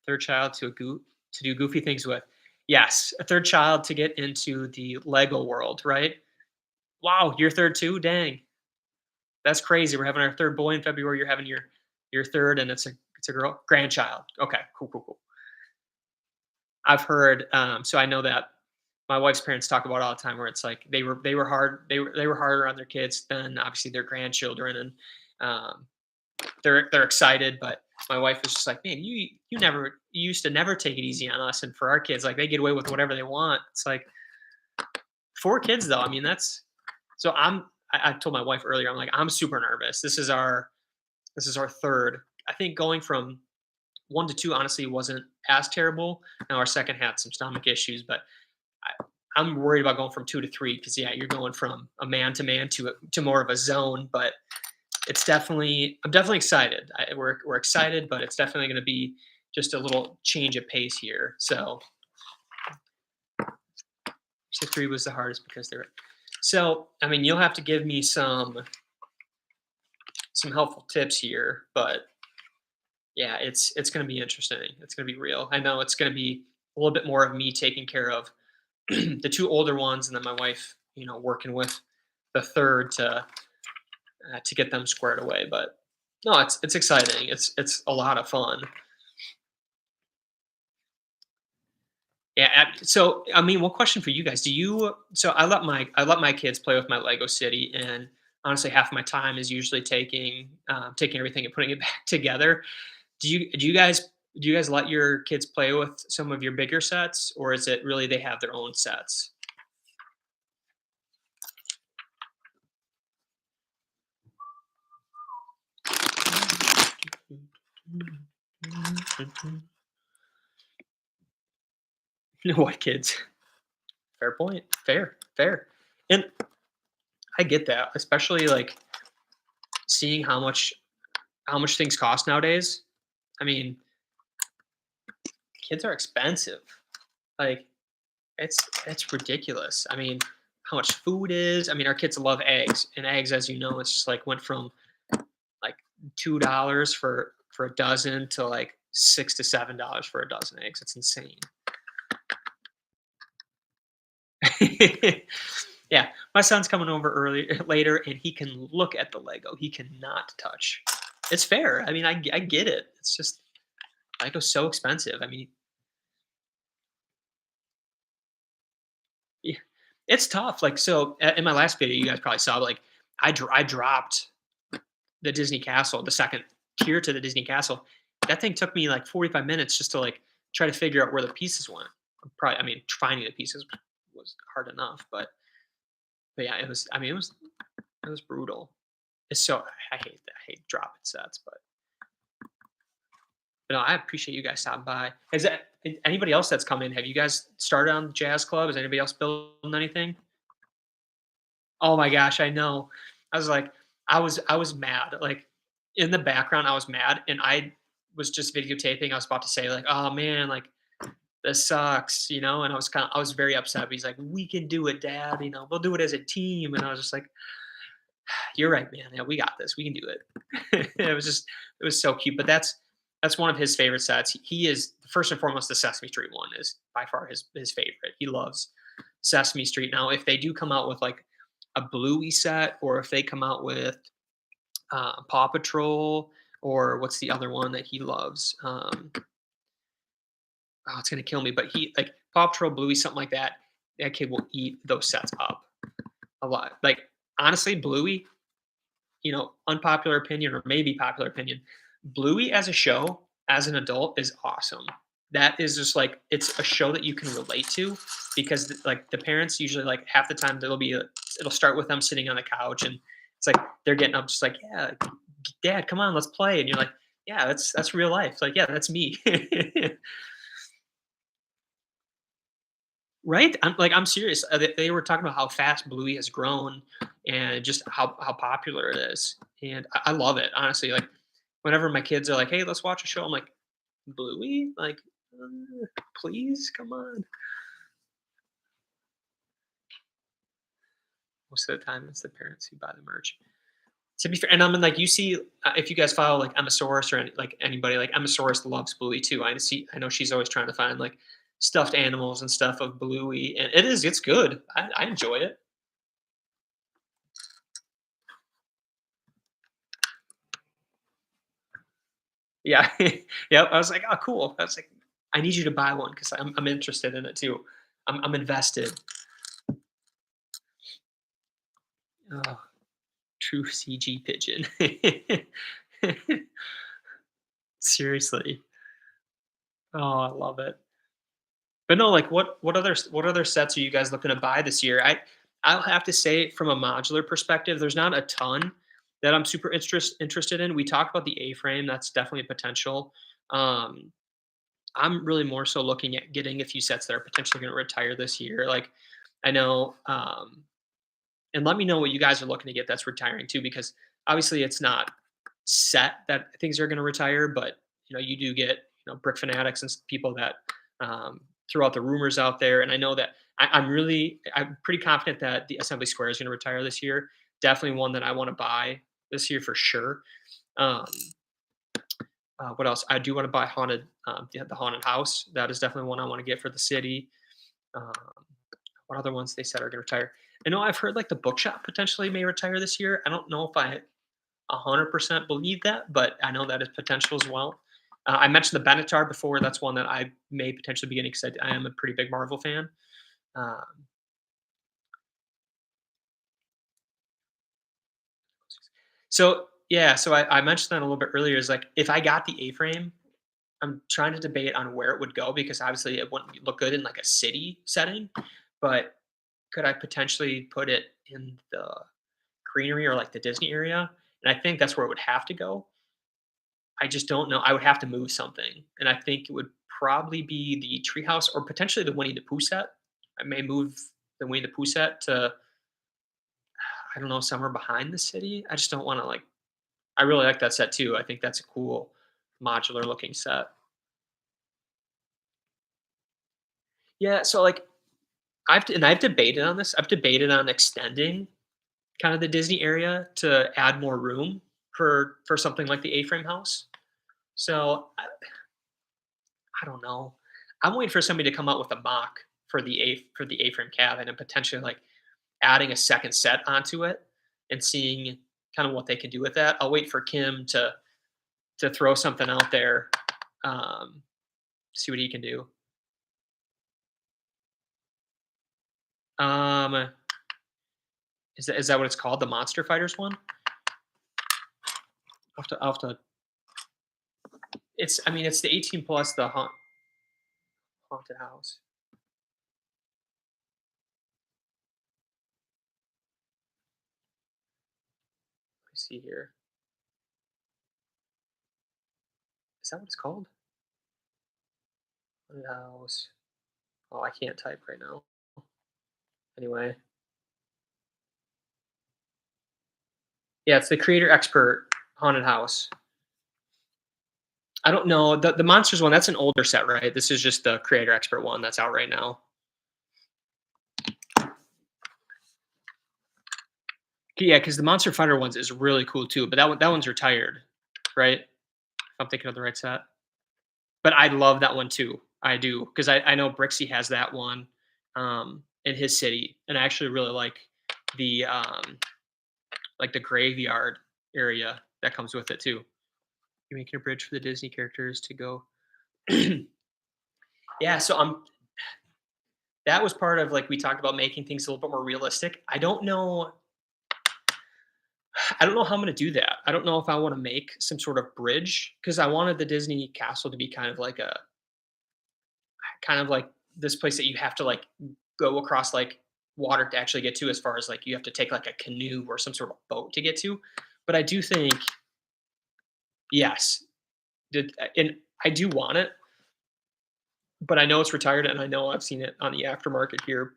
S2: Third child to do goofy things with. Yes, a third child to get into the Lego world, right? Wow, you're third too? Dang. That's crazy. We're having our third boy in February. You're having your Your third, and it's a girl grandchild. Okay, cool, cool, cool. I've heard, so I know that my wife's parents talk about it all the time, where it's like they were harder on their kids than obviously their grandchildren, and um, they're excited. But my wife was just like, man, you used to never take it easy on us, and for our kids, like they get away with whatever they want. It's like 4 kids though. I mean, that's so I told my wife earlier, I'm like, I'm super nervous. This is our third. I think going from 1 to 2 honestly wasn't as terrible. Now our second had some stomach issues, but I'm worried about going from 2 to 3 because yeah, you're going from a man to man to more of a zone. But I'm definitely excited. We're excited, but it's definitely going to be just a little change of pace here. So 3 was the hardest because they're so. I mean, you'll have to give me some helpful tips here, but yeah, it's going to be interesting. It's going to be real. I know it's going to be a little bit more of me taking care of the 2 older ones, and then my wife, working with the third to get them squared away. But no, it's exciting. It's a lot of fun. Yeah. So I mean, one question for you guys: Do you? So I let my kids play with my Lego City, and honestly, half of my time is usually taking everything and putting it back together. Do you guys let your kids play with some of your bigger sets, or is it really they have their own sets? What kids? Fair point. Fair, fair. And I get that, especially like seeing how much things cost nowadays. I mean, kids are expensive. Like it's ridiculous. I mean, how much food is. I mean, our kids love eggs, and eggs, as you know, it's just like went from like $2 for a dozen to like $6 to $7 for a dozen eggs. It's insane. Yeah, my son's coming over early later, and he can look at the Lego. He cannot touch. It's fair. I mean, I get it. It's just Lego's so expensive. I mean, yeah, it's tough. Like so, in my last video, you guys probably saw like I dropped the Disney Castle, the second tier to the Disney Castle. That thing took me like 45 minutes just to like try to figure out where the pieces went. Probably, I mean, finding the pieces was hard enough, but yeah, it was. I mean, it was brutal. It's so I hate that. I hate dropping sets, but no, I appreciate you guys stopping by. Is that anybody else that's come in? Have you guys started on the Jazz Club? Is anybody else building anything? Oh my gosh, I know. I was like, I was mad. Like in the background, I was mad, and I was just videotaping. I was about to say like, oh man, like this sucks, and I was very upset. He's like, we can do it, Dad. We'll do it as a team. And I was just like, you're right, man. Yeah, we got this. We can do it. It was so cute. But that's one of his favorite sets. He is first and foremost the Sesame Street one is by far his favorite. He loves Sesame Street. Now, if they do come out with like a Bluey set, or if they come out with Paw Patrol, or what's the other one that he loves? Oh, it's gonna kill me. But he like Paw Patrol, Bluey, something like that. That kid will eat those sets up a lot. Like honestly, Bluey, unpopular opinion or maybe popular opinion, Bluey as a show, as an adult, is awesome. That is just like it's a show that you can relate to because like the parents usually like half the time it'll start with them sitting on the couch and it's like they're getting up just like yeah, Dad, come on, let's play, and you're like yeah, that's real life. Like yeah, that's me. Right? I'm serious. They were talking about how fast Bluey has grown and just how popular it is, and I love it, honestly, like, whenever my kids are like, "Hey, let's watch a show," I'm like, "Bluey? Like, please? Come on." Most of the time, it's the parents who buy the merch. To be fair, and I mean, like, you see, if you guys follow, like, Emmasaurus or anybody, like, Emmasaurus loves Bluey too. I know she's always trying to find, like, stuffed animals and stuff of Bluey, and it's good. I enjoy it. Yeah. Yep. I was like, "Oh, cool." I was like, "I need you to buy one because I'm interested in it too. I'm invested." Oh, true CG pigeon. Seriously. Oh, I love it. But no, like what other sets are you guys looking to buy this year? I'll have to say from a modular perspective, there's not a ton that I'm super interested in. We talked about the A-frame, that's definitely a potential. Um, I'm really more so looking at getting a few sets that are potentially going to retire this year. Like I know, and let me know what you guys are looking to get that's retiring too, because obviously it's not set that things are going to retire, but you do get brick fanatics and people that throw out the rumors out there, and I know that I'm pretty confident that the Assembly Square is going to retire this year. Definitely one that I want to buy this year for sure. Um, what else? I do want to buy the haunted house. That is definitely one I want to get for the city. Um, what other ones they said are going to retire? I know I've heard like the bookshop potentially may retire this year. I don't know if I 100% believe that, but I know that is potential as well. I mentioned the Benatar before. That's one that I may potentially be getting because I am a pretty big Marvel fan. Um, so yeah, so I mentioned that a little bit earlier. Is like if I got the A-frame, I'm trying to debate on where it would go because obviously it wouldn't look good in like a city setting, but could I potentially put it in the greenery or like the Disney area? And I think that's where it would have to go. I just don't know. I would have to move something, and I think it would probably be the treehouse or potentially the Winnie the Pooh set. I may move the Winnie the Pooh set to I don't know somewhere behind the city. I just don't want to like. I really like that set too. I think that's a cool modular looking set. Yeah, so like I've debated on this. I've debated on extending kind of the Disney area to add more room for something like the A-frame house. So I don't know. I'm waiting for somebody to come out with a mock for the A-frame cabin and potentially like adding a second set onto it and seeing kind of what they can do with that. I'll wait for Kim to throw something out there, um, see what he can do. Um, is that what it's called? The Monster Fighters one? I'll have to it's I mean it's the 18 plus the haunted house. Let me see here. Is that what it's called? Haunted house. Oh, I can't type right now. Anyway, yeah, it's the creator expert haunted house. I don't know the monsters one. That's an older set, right? This is just the creator expert one that's out right now. Yeah, because the Monster Fighter ones is really cool too, but that one's retired, right? If I'm thinking of the right set. But I love that one too. I do because I know Brixie has that one in his city, and I actually really like the graveyard area that comes with it too. You're making a bridge for the Disney characters to go. Yeah, so that was part of like we talked about making things a little bit more realistic. I don't know how I'm gonna do that. I don't know if I wanna make some sort of bridge because I wanted the Disney castle to be kind of like this place that you have to like go across like water to actually get to as far as like you have to take like a canoe or some sort of boat to get to. But I do think yes, and I do want it, but I know it's retired and I know I've seen it on the aftermarket here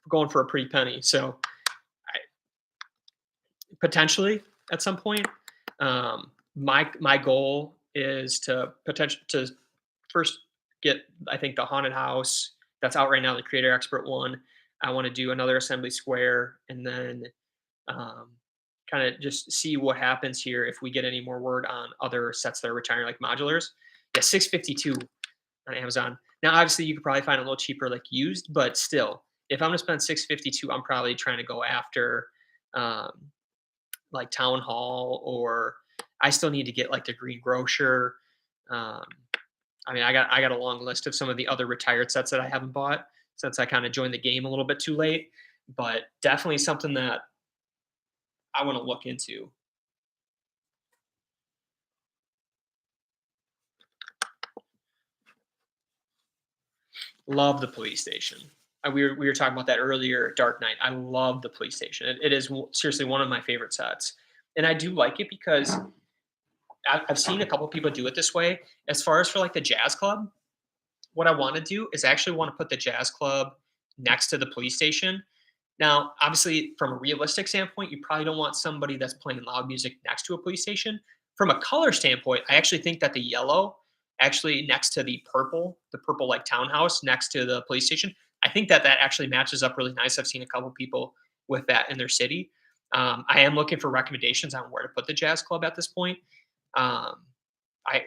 S2: going for a pretty penny. So I, potentially at some point, my goal is to potential to first get I think the haunted house that's out right now, the creator expert one. I want to do another assembly square and then um, kind of just see what happens here if we get any more word on other sets that are retiring like modulars. Yeah, 652 on Amazon. Now obviously you could probably find it a little cheaper like used, but still, if I'm gonna spend 652, I'm probably trying to go after um, like Town Hall or I still need to get like the Green Grocer. Um, I mean, I got a long list of some of the other retired sets that I haven't bought since I kind of joined the game a little bit too late, but definitely something that I want to look into. Love the police station. We were talking about that earlier. Dark Knight. I love the police station. It is seriously one of my favorite sets, and I do like it because I've seen a couple people do it this way. As far as for like the jazz club, what I want to do is actually want to put the jazz club next to the police station. Now, obviously, from a realistic standpoint, you probably don't want somebody that's playing loud music next to a police station. From a color standpoint, I actually think that the yellow, actually next to the purple like townhouse next to the police station, I think that that actually matches up really nice. I've seen a couple people with that in their city. I am looking for recommendations on where to put the jazz club at this point. Um, I,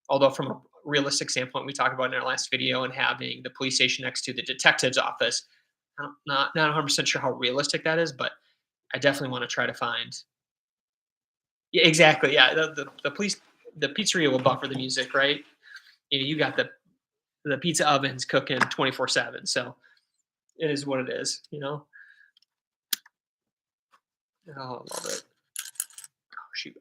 S2: although from a realistic standpoint, we talked about in our last video and having the police station next to the detective's office. I'm not 100% sure how realistic that is, but I definitely want to try to find. Yeah, exactly. Yeah, the police, the pizzeria will buffer the music, right? You got the pizza ovens cooking 24/7, so it is what it is. Oh, I love it. Oh, shoot.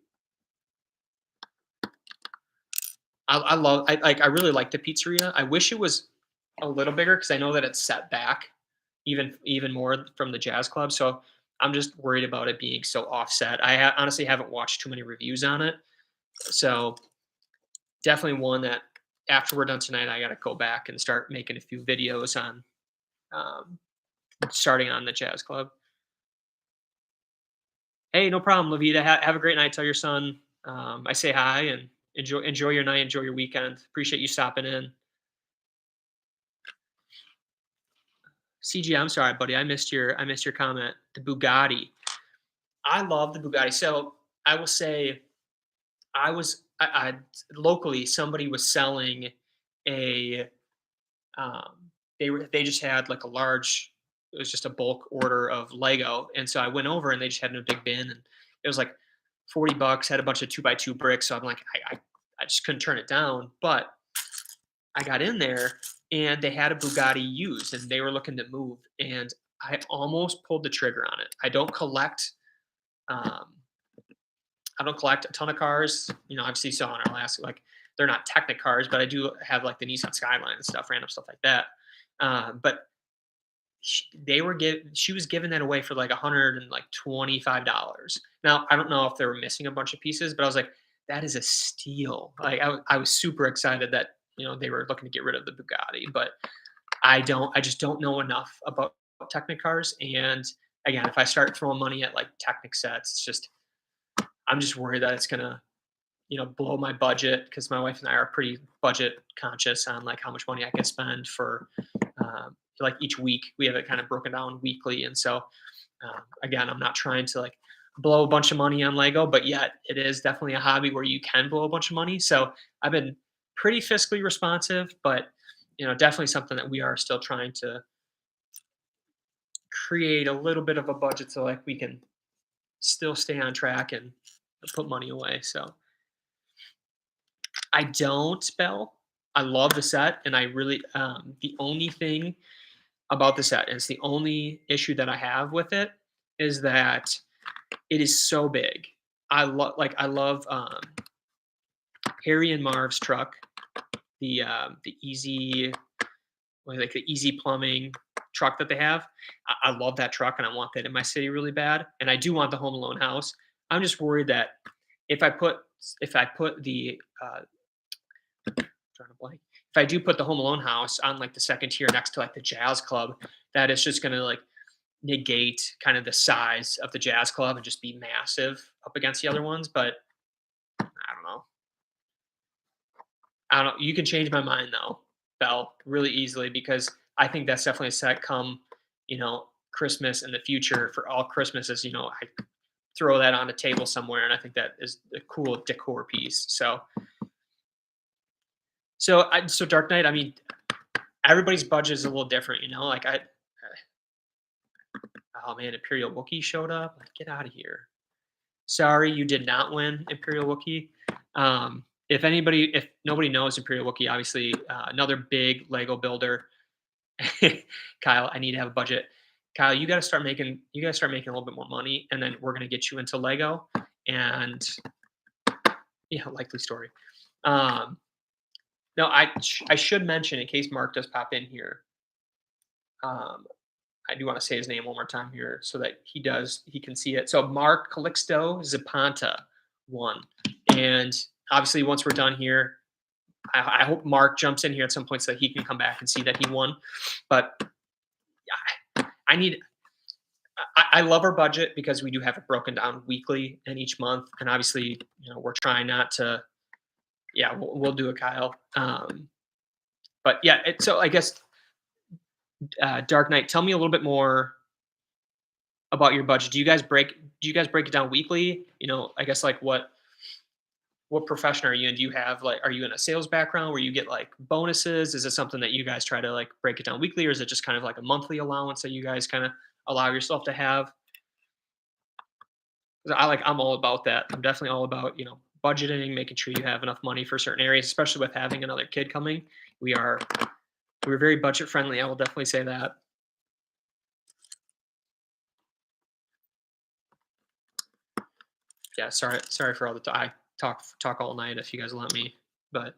S2: I love. I really like the pizzeria. I wish it was a little bigger because I know that it's set back even more from the jazz club. So I'm just worried about it being so offset. Honestly haven't watched too many reviews on it, so definitely one that after we're done tonight, I got to go back and start making a few videos on um, starting on the jazz club. Hey, no problem, Lavita. Have a great night. Tell your son I say hi and enjoy your night, enjoy your weekend. Appreciate you stopping in. CG, I'm sorry, buddy. I missed your comment. The Bugatti. I love the Bugatti. So I will say I locally somebody was selling a they just had like a large, it was just a bulk order of Lego, and so I went over and they just had it in a big bin, and it was like $40, had a bunch of 2x2 bricks. So I'm like, I just couldn't turn it down, but I got in there and they had a Bugatti used and they were looking to move, and I almost pulled the trigger on it. Um, I don't collect a ton of cars. Obviously, you saw in our last, like, they're not Technic cars, but I do have like the Nissan Skyline and stuff, random stuff like that. But she was giving that away for like $125. Now I don't know if they were missing a bunch of pieces, but I was like, that is a steal. Like I was super excited that they were looking to get rid of the Bugatti, but I just don't know enough about Technic cars. And again, if I start throwing money at like Technic sets, it's just I'm just worried that it's gonna blow my budget because my wife and I are pretty budget conscious on like how much money I can spend for like each week. We have it kind of broken down weekly, and so again, I'm not trying to like blow a bunch of money on Lego, but yet it is definitely a hobby where you can blow a bunch of money. So I've been pretty fiscally responsive, but definitely something that we are still trying to create a little bit of a budget so like we can still stay on track and put money away. So I don't, Bell. I love the set, and I really the only thing about the set, and it's the only issue that I have with it, is that it is so big. I love Harry and Marv's truck, the easy, like the easy plumbing truck that they have. I love that truck, and I want that in my city really bad. And I do want the Home Alone house. I'm just worried that if I put the drawing a blank. If I do put the Home Alone house on like the second tier next to like the Jazz Club, that is just gonna like negate kind of the size of the Jazz Club and just be massive up against the other ones. But I don't know. I don't know. You can change my mind though, Bell, really easily because I think that's definitely a set come, Christmas in the future for all Christmases. I throw that on a table somewhere, and I think that is a cool decor piece. So Dark Knight. I mean, everybody's budget is a little different, Like oh man, Imperial Wookiee showed up. Like, get out of here. sorry, you did not win Imperial Wookiee. If nobody knows Imperial Wookiee, obviously another big Lego builder. Kyle, I need to have a budget. Kyle, you got to start making a little bit more money, and then we're gonna get you into Lego. And yeah, likely story. Um, no, I should mention in case Mark does pop in here. Um, I do want to say his name one more time here so that he can see it. So Mark Calixto Zapanta won, and obviously once we're done here, I hope Mark jumps in here at some point so that he can come back and see that he won. But I need. I love our budget because we do have it broken down weekly and each month, and obviously, we're trying not to. Yeah, we'll do it, Kyle. But yeah, so I guess Dark Knight. Tell me a little bit more about your budget. Do you guys break it down weekly? I guess like what profession are you in? Do you have like are you in a sales background where you get like bonuses? Is it something that you guys try to like break it down weekly, or is it just kind of like a monthly allowance that you guys kind of allow yourself to have? 'Cause I'm all about that. I'm definitely all about, budgeting, making sure you have enough money for certain areas, especially with having another kid coming. We are we're very budget friendly. I will definitely say that. Yeah, sorry for all the I talk all night if you guys let me, but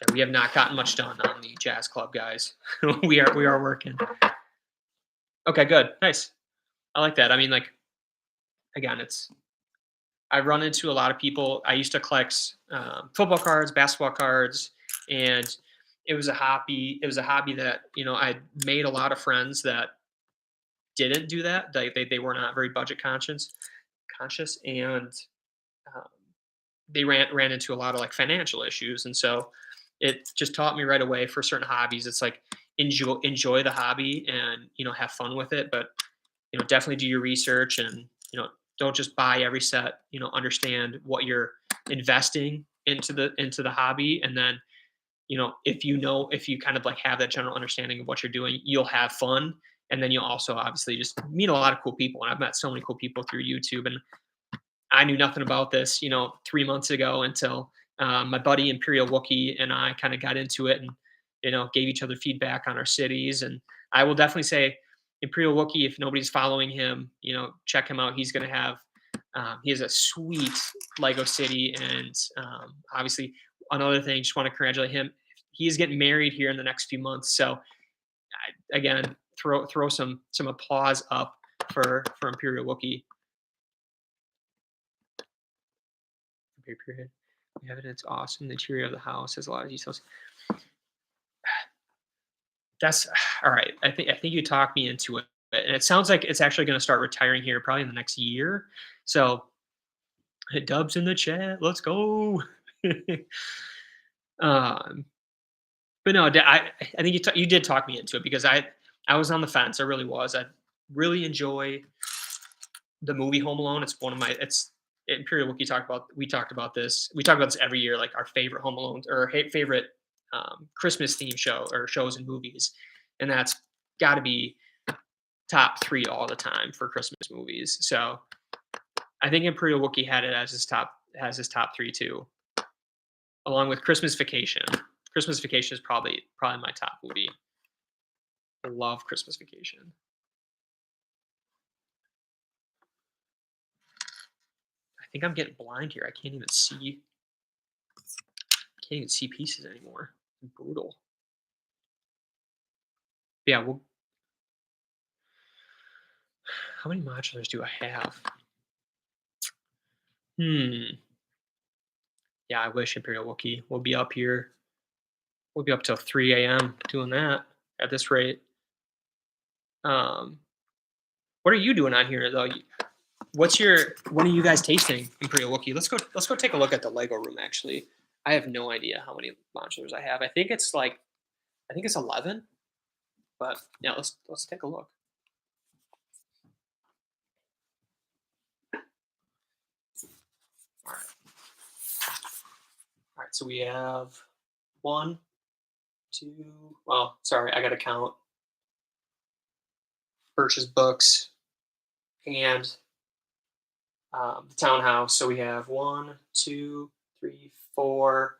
S2: yeah, we have not gotten much done on the jazz club, guys. We are working. Okay, good, nice. I like that. I mean, like again, I run into a lot of people. I used to collect football cards, basketball cards, and it was a hobby. It was a hobby that I made a lot of friends that didn't do that. They were not very budget conscious, and um, they ran into a lot of like financial issues, and so it just taught me right away for certain hobbies. It's like enjoy the hobby and have fun with it, but definitely do your research and don't just buy every set. Understand what you're investing into the hobby, and then if you kind of like have that general understanding of what you're doing, you'll have fun, and then you'll also obviously just meet a lot of cool people. And I've met so many cool people through YouTube, and I knew nothing about this, 3 months ago until my buddy Imperial Wookiee and I kind of got into it and gave each other feedback on our cities. And I will definitely say Imperial Wookiee, if nobody's following him, check him out. He's going to have he has a sweet Lego city, and obviously another thing, just want to congratulate him. He's getting married here in the next few months, so again, throw some applause up for Imperial Wookiee. Period. The evidence awesome. The interior of the house has a lot of details. That's all right. I think you talked me into it, and it sounds like it's actually going to start retiring here probably in the next year. So, Dubs in the chat. Let's go. um, but no, I think you did talk me into it because I was on the fence. I really was. I really enjoy the movie Home Alone. It's one of my it's Imperial Wookiee talked about we talked about this. We talk about this every year, like our favorite Home Alone or favorite Christmas theme show or shows and movies, and that's got to be top three all the time for Christmas movies. So I think Imperial Wookiee had it as his top three too, along with Christmas Vacation. Christmas Vacation is probably my top movie. I love Christmas Vacation. I think I'm getting blind here. I can't even see pieces anymore. Brutal. Yeah, well, how many modulars do I have? Hmm. Yeah, I wish Imperial Wookiee. We'll be up here. We'll be up till 3 a.m. doing that at this rate. Um, what are you doing on here though? When are you guys tasting Imperial Wookiee? Let's go take a look at the Lego room actually. I have no idea how many modulars I have. I think it's 11, but yeah, let's take a look. All right. All right, so we have one, two. Well, sorry, I got to count purchase books and the townhouse. So we have 1, 2, 3, 4,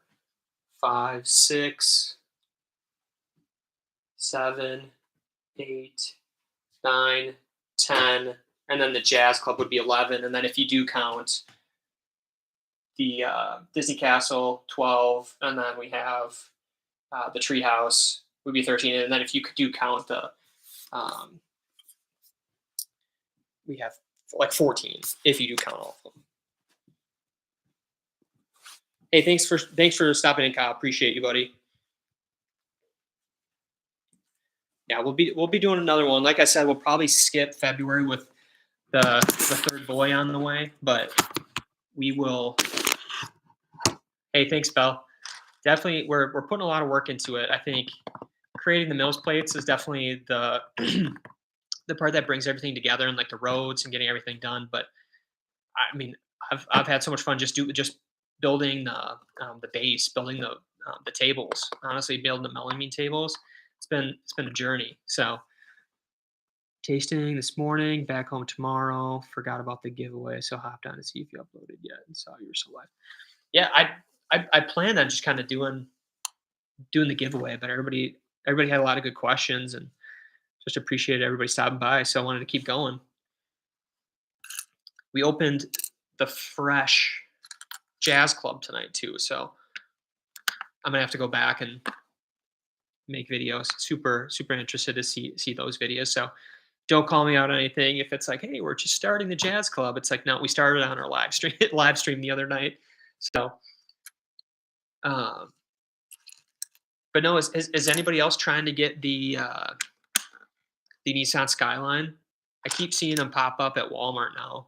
S2: 5, 6, 7, 8, 9, 10, and then the jazz club would be 11. And then if you do count the Disney Castle, 12, and then we have the treehouse would be 13. And then if you do count um, we have like 14 if you do count all of them. Hey, thanks for stopping in, Kyle. Appreciate you, buddy. Yeah, we'll be doing another one. Like I said, we'll probably skip February with the third boy on the way, but we will. Hey, thanks, Bell. Definitely, we're putting a lot of work into it. I think creating the Mills plates is definitely the the part that brings everything together and like the roads and getting everything done. But I mean, I've had so much fun just building the base, building the tables. Honestly, building the melamine tables. It's been a journey. So tasting this morning, back home tomorrow. Forgot about the giveaway, so hopped on to see if you uploaded yet and saw you were so live. Yeah, I planned on just kind of doing the giveaway, but everybody had a lot of good questions and just appreciated everybody stopping by. So I wanted to keep going. We opened the Fresh Jazz Club tonight too, so I'm gonna have to go back and make videos. Super interested to see those videos. So don't call me out on anything if it's like, hey, we're just starting the jazz club. It's like, no, we started on our live stream the other night. So, um, but no, is anybody else trying to get the Nissan Skyline? I keep seeing them pop up at Walmart now.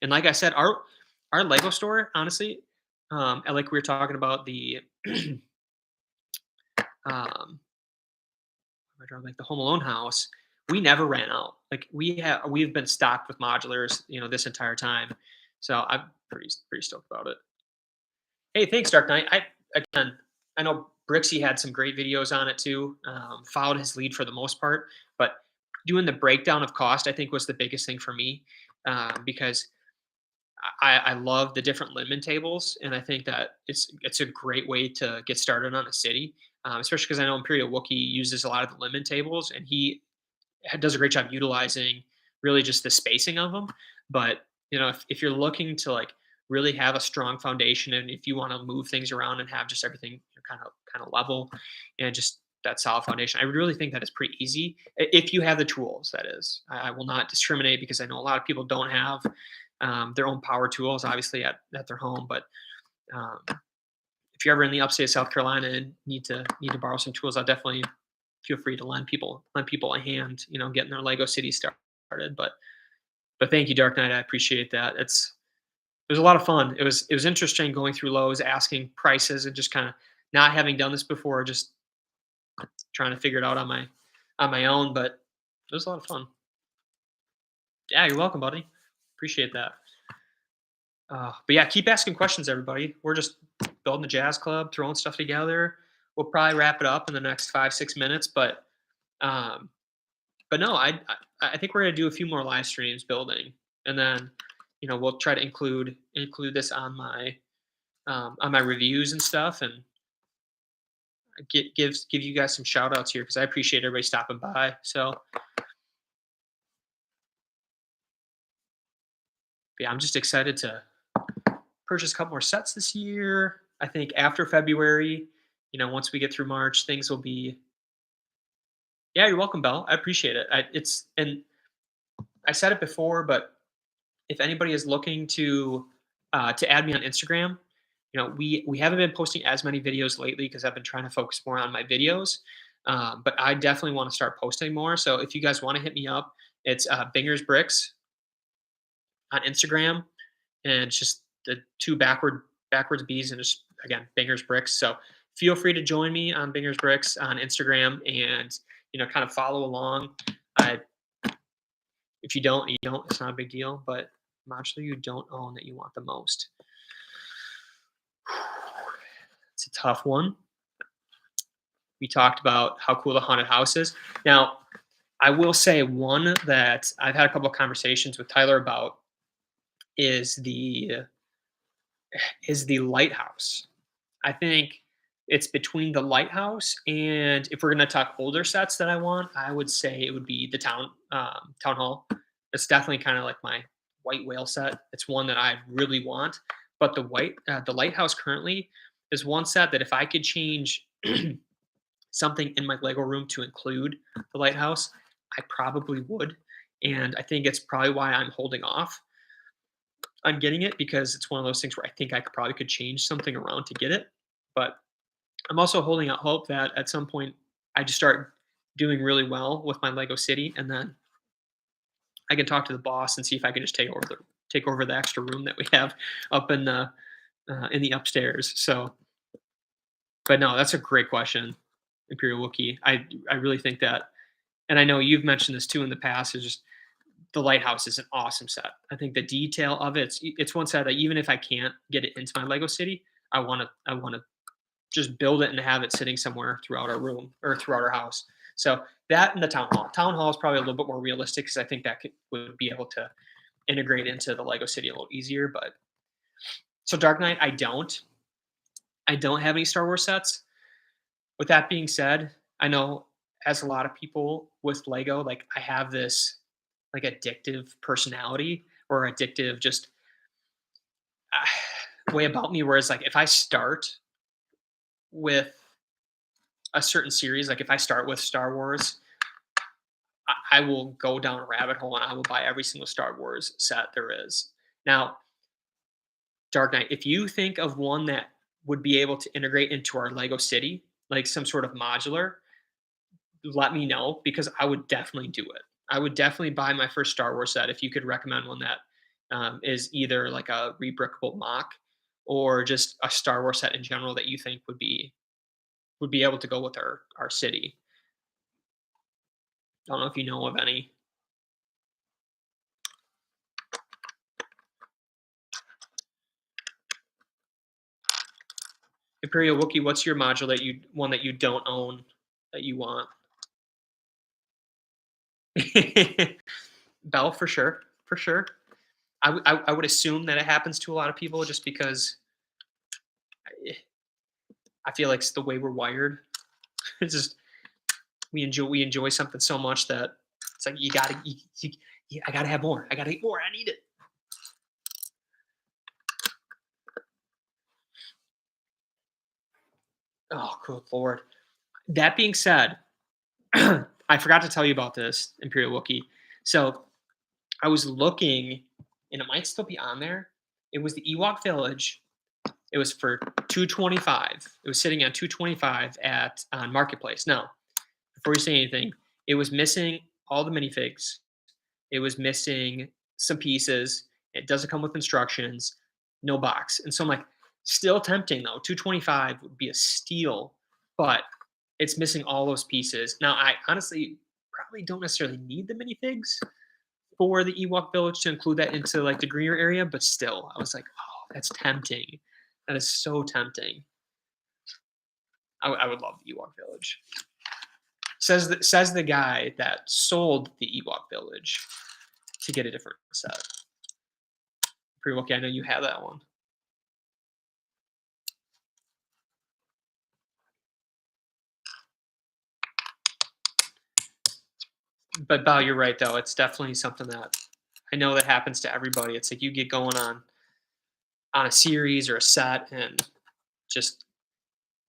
S2: And like I said, our Lego store, honestly, and like we were talking about the um, like the Home Alone house, we never ran out. Like we've been stocked with modulars, this entire time. So I'm pretty stoked about it. Hey, thanks, Dark Knight. Again, I know Brixie had some great videos on it too. Followed his lead for the most part, but doing the breakdown of cost, I think, was the biggest thing for me because I love the different lemon tables, and I think that it's a great way to get started on a city, especially because I know Imperial Wookiee uses a lot of the lemon tables, and he does a great job utilizing really just the spacing of them. But if you're looking to like really have a strong foundation, and if you want to move things around and have just everything kind of level and just that solid foundation, I really think that it's pretty easy if you have the tools. That is, I will not discriminate because I know a lot of people don't have their own power tools, obviously at their home. But um, if you're ever in the upstate South Carolina and need to borrow some tools, I'll definitely feel free to lend people a hand, getting their Lego city started. But thank you, Dark Knight. I appreciate that. It was a lot of fun. It was interesting going through Lowe's, asking prices, and just kind of not having done this before, just trying to figure it out on my own. But it was a lot of fun. Yeah, you're welcome, buddy. Appreciate that. But yeah, keep asking questions, everybody. We're just building the jazz club, throwing stuff together. We'll probably wrap it up in the next 5-6 minutes, um, but no, I think we're gonna do a few more live streams building, and then we'll try to include this on my reviews and stuff, and give you guys some shout outs here because I appreciate everybody stopping by. So yeah, I'm just excited to purchase a couple more sets this year. I think after February, once we get through March, things will be. Yeah, you're welcome, Bell. I appreciate it. And I said it before, but if anybody is looking to add me on Instagram, we haven't been posting as many videos lately because I've been trying to focus more on my videos. But I definitely want to start posting more. So if you guys want to hit me up, it's Bingers Bricks on Instagram, and it's just the two backwards B's and just again Bingers Bricks. So feel free to join me on Bingers Bricks on Instagram and kind of follow along. If you don't, you don't. It's not a big deal. But modular you don't own that you want the most. It's a tough one. We talked about how cool the haunted house is. Now, I will say one that I've had a couple of conversations with Tyler about is the lighthouse. I think it's between the lighthouse and if we're gonna talk older sets that I want, I would say it would be the town hall. It's definitely kind of like my white whale set. It's one that I really want. But the lighthouse currently is one set that if I could change something in my Lego room to include the lighthouse, I probably would. And I think it's probably why I'm holding off on getting it because it's one of those things where I think I could change something around to get it. But I'm also holding out hope that at some point I just start doing really well with my Lego City, and then I can talk to the boss and see if I can just take over the extra room that we have up in the upstairs. So, but no, that's a great question, Imperial Wookiee. I really think that, and I know you've mentioned this too in the past. Is just the lighthouse is an awesome set. I think the detail of it's one set that even if I can't get it into my Lego City, I want to just build it and have it sitting somewhere throughout our room or throughout our house. So that and the town hall. Town hall is probably a little bit more realistic because I think would be able to integrate into the Lego City a little easier. But so Dark Knight, I don't have any Star Wars sets. With that being said, I know as a lot of people with Lego, like I have this like addictive personality or addictive just way about me. Whereas like if I start with a certain series, like if I start with Star Wars, I will go down a rabbit hole and I will buy every single Star Wars set there is. Now, Dark Knight, if you think of one that would be able to integrate into our Lego City, like some sort of modular, let me know because I would definitely do it. I would definitely buy my first Star Wars set if you could recommend one that is either like a rebrickable mock or just a Star Wars set in general that you think would be able to go with our city. I don't know if you know of any. Imperial Wookiee, what's your module that you don't own that you want? Bell for sure, for sure. I would assume that it happens to a lot of people just because I I feel like it's the way we're wired. It's just we enjoy something so much that it's like I gotta have more. I gotta eat more. I need it. Oh, good lord. That being said, I forgot to tell you about this Imperial Wookiee. So I was looking, and it might still be on there. It was the Ewok Village. It was for 225. It was sitting on 225 at on Marketplace. Now, before you say anything, it was missing all the minifigs. It was missing some pieces. It doesn't come with instructions, no box. And so I'm like, still tempting though. 225 would be a steal, but it's missing all those pieces. Now, I honestly probably don't necessarily need the minifigs for the Ewok Village to include that into like the greener area, but still, I was like, oh, that's tempting. That is so tempting. I would love the Ewok Village. Says the guy that sold the Ewok Village to get a different set. Pretty lucky. I know you have that one. But Bao, you're right though. It's definitely something that I know that happens to everybody. It's like you get going on a series or a set, and just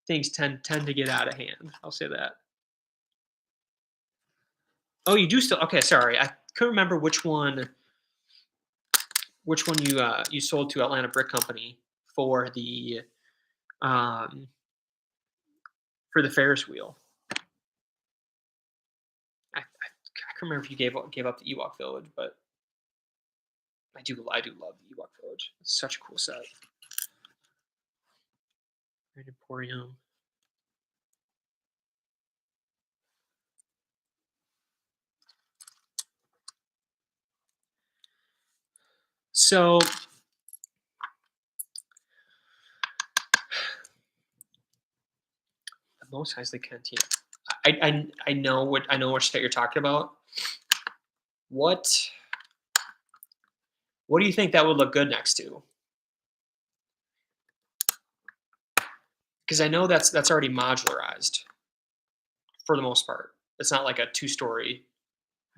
S2: things tend to get out of hand. I'll say that. Oh, you do still? Okay, sorry. I couldn't remember which one you sold to Atlanta Brick Company for the um for the Ferris wheel. I can't remember if you gave up the Ewok Village, but I do love the Ewok Village. It's such a cool set. Grand Emporium. So the most Heisley Cantina. I know which set you're talking about. What What do you think that would look good next to? Because I know that's already modularized for the most part. It's not like a two-story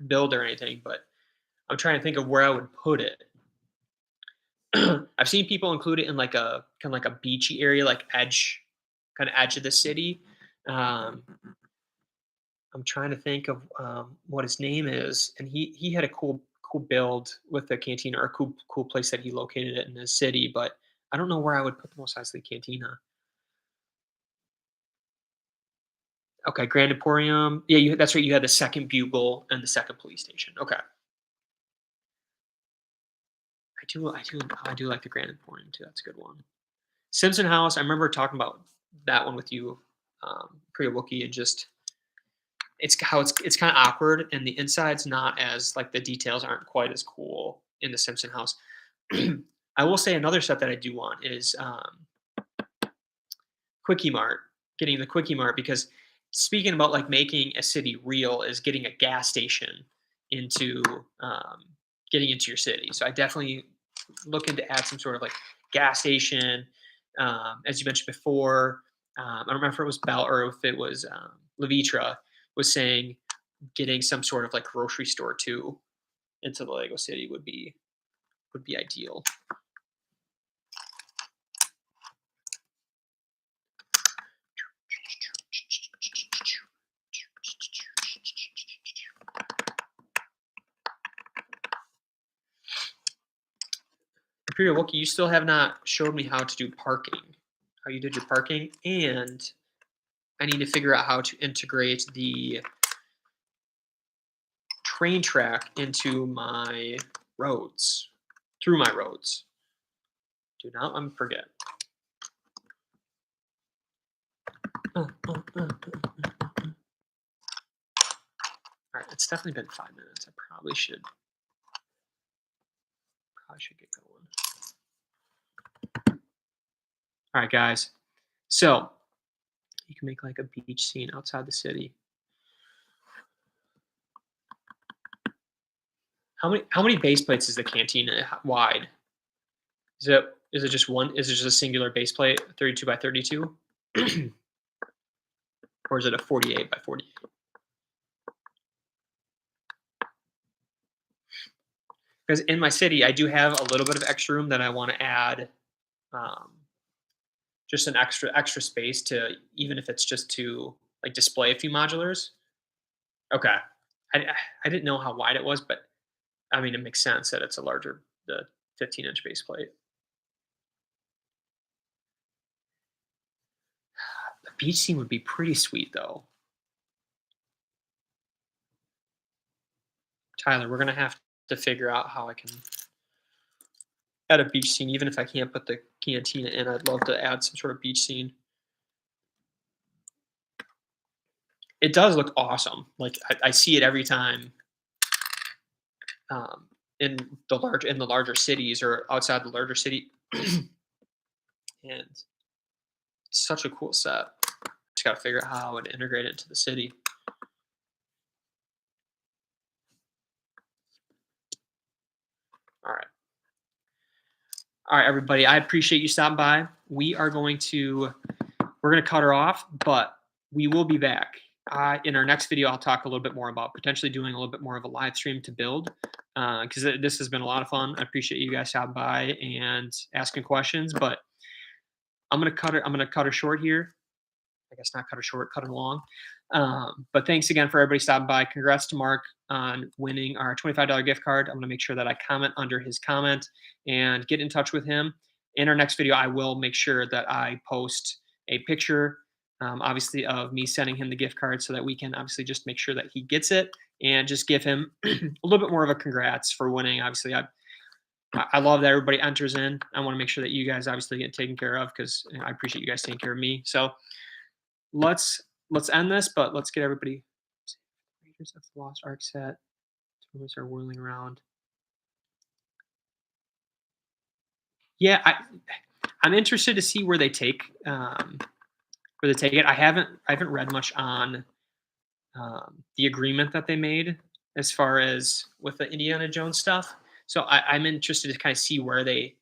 S2: build or anything, but I'm trying to think of where I would put it. I've seen people include it in like a kind of like a beachy area, like kind of edge of the city. Um, I'm trying to think of what his name is, and he had a cool build with the cantina or a cool place that he located it in his city. But I don't know where I would put the Mos Eisley Cantina. Okay, Grand Emporium. Yeah, that's right. You had the second Bugle and the second police station. Okay, I do like the Grand Emporium too. That's a good one. Simpson House. I remember talking about that one with you, Priya Wookie, and just it's kind of awkward, and the inside's not as like the details aren't quite as cool in the Simpson House. I will say another set that I do want is Quickie Mart, getting the Quickie Mart because speaking about like making a city real is getting a gas station into um, getting into your city. So I definitely looking to add some sort of like gas station, as you mentioned before. I don't remember if it was Bell or if it was Levitra was saying getting some sort of like grocery store too into the Lego City would be ideal. Imperial Wookie, you still have not showed me how to do parking, how you did your parking, and I need to figure out how to integrate the train track into my roads, through my roads. Do not let me forget. All right, it's definitely been 5 minutes. I probably should get going. All right, guys. So you can make like a beach scene outside the city. How many base plates is the cantina wide? Is it just one? Is it just a singular base plate, 32 by 32, or is it a 48 by 48? Because in my city, I do have a little bit of extra room that I want to add, um, just an extra space to even if it's just to like display a few modulars. Okay, I didn't know how wide it was, but I mean it makes sense that it's a larger the 15-inch base plate. The beach scene would be pretty sweet though. Tyler, we're gonna have to figure out how I can add a beach scene, even if I can't put the cantina in. I'd love to add some sort of beach scene. It does look awesome. Like I see it every time, um, in the larger cities or outside the larger city, and it's such a cool set. Just got to figure out how I would integrate it into the city. All right. All right, everybody. I appreciate you stopping by. We're going to cut her off, but we will be back. In our next video, I'll talk a little bit more about potentially doing a little bit more of a live stream to build, because this has been a lot of fun. I appreciate you guys stopping by and asking questions, but I'm going to cut her. I'm going to cut her short here. I guess not cut her short, cut her long. But thanks again for everybody stopping by. Congrats to Mark on winning our $25 gift card. I'm going to make sure that I comment under his comment and get in touch with him. In our next video, I will make sure that I post a picture, obviously, of me sending him the gift card so that we can obviously just make sure that he gets it and just give him a little bit more of a congrats for winning. Obviously, I love that everybody enters in. I want to make sure that you guys obviously get taken care of because I appreciate you guys taking care of me. So let's end this, but let's get everybody. Raiders of the Lost Ark set. Tours are whirling around. Yeah, I'm interested to see where they take it. I haven't read much on the agreement that they made as far as with the Indiana Jones stuff. So I'm interested to kind of see where they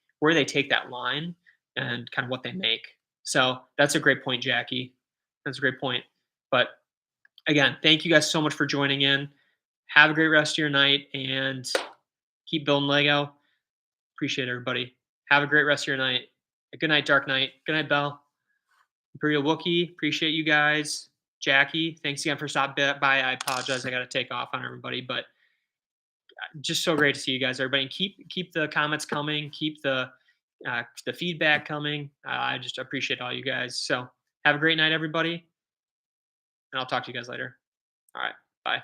S2: take that line and kind of what they make. So that's a great point, Jackie. That's a great point. But again, thank you guys so much for joining in. Have a great rest of your night and keep building Lego. Appreciate everybody. Have a great rest of your night. Good night, Dark Knight. Good night, Bell. Imperial Wookie. Appreciate you guys. Jackie, thanks again for stopping by. I apologize. I got to take off on everybody, but just so great to see you guys, everybody. And keep the comments coming. Keep the feedback coming. I just appreciate all you guys. So have a great night, everybody, and I'll talk to you guys later. All right, bye.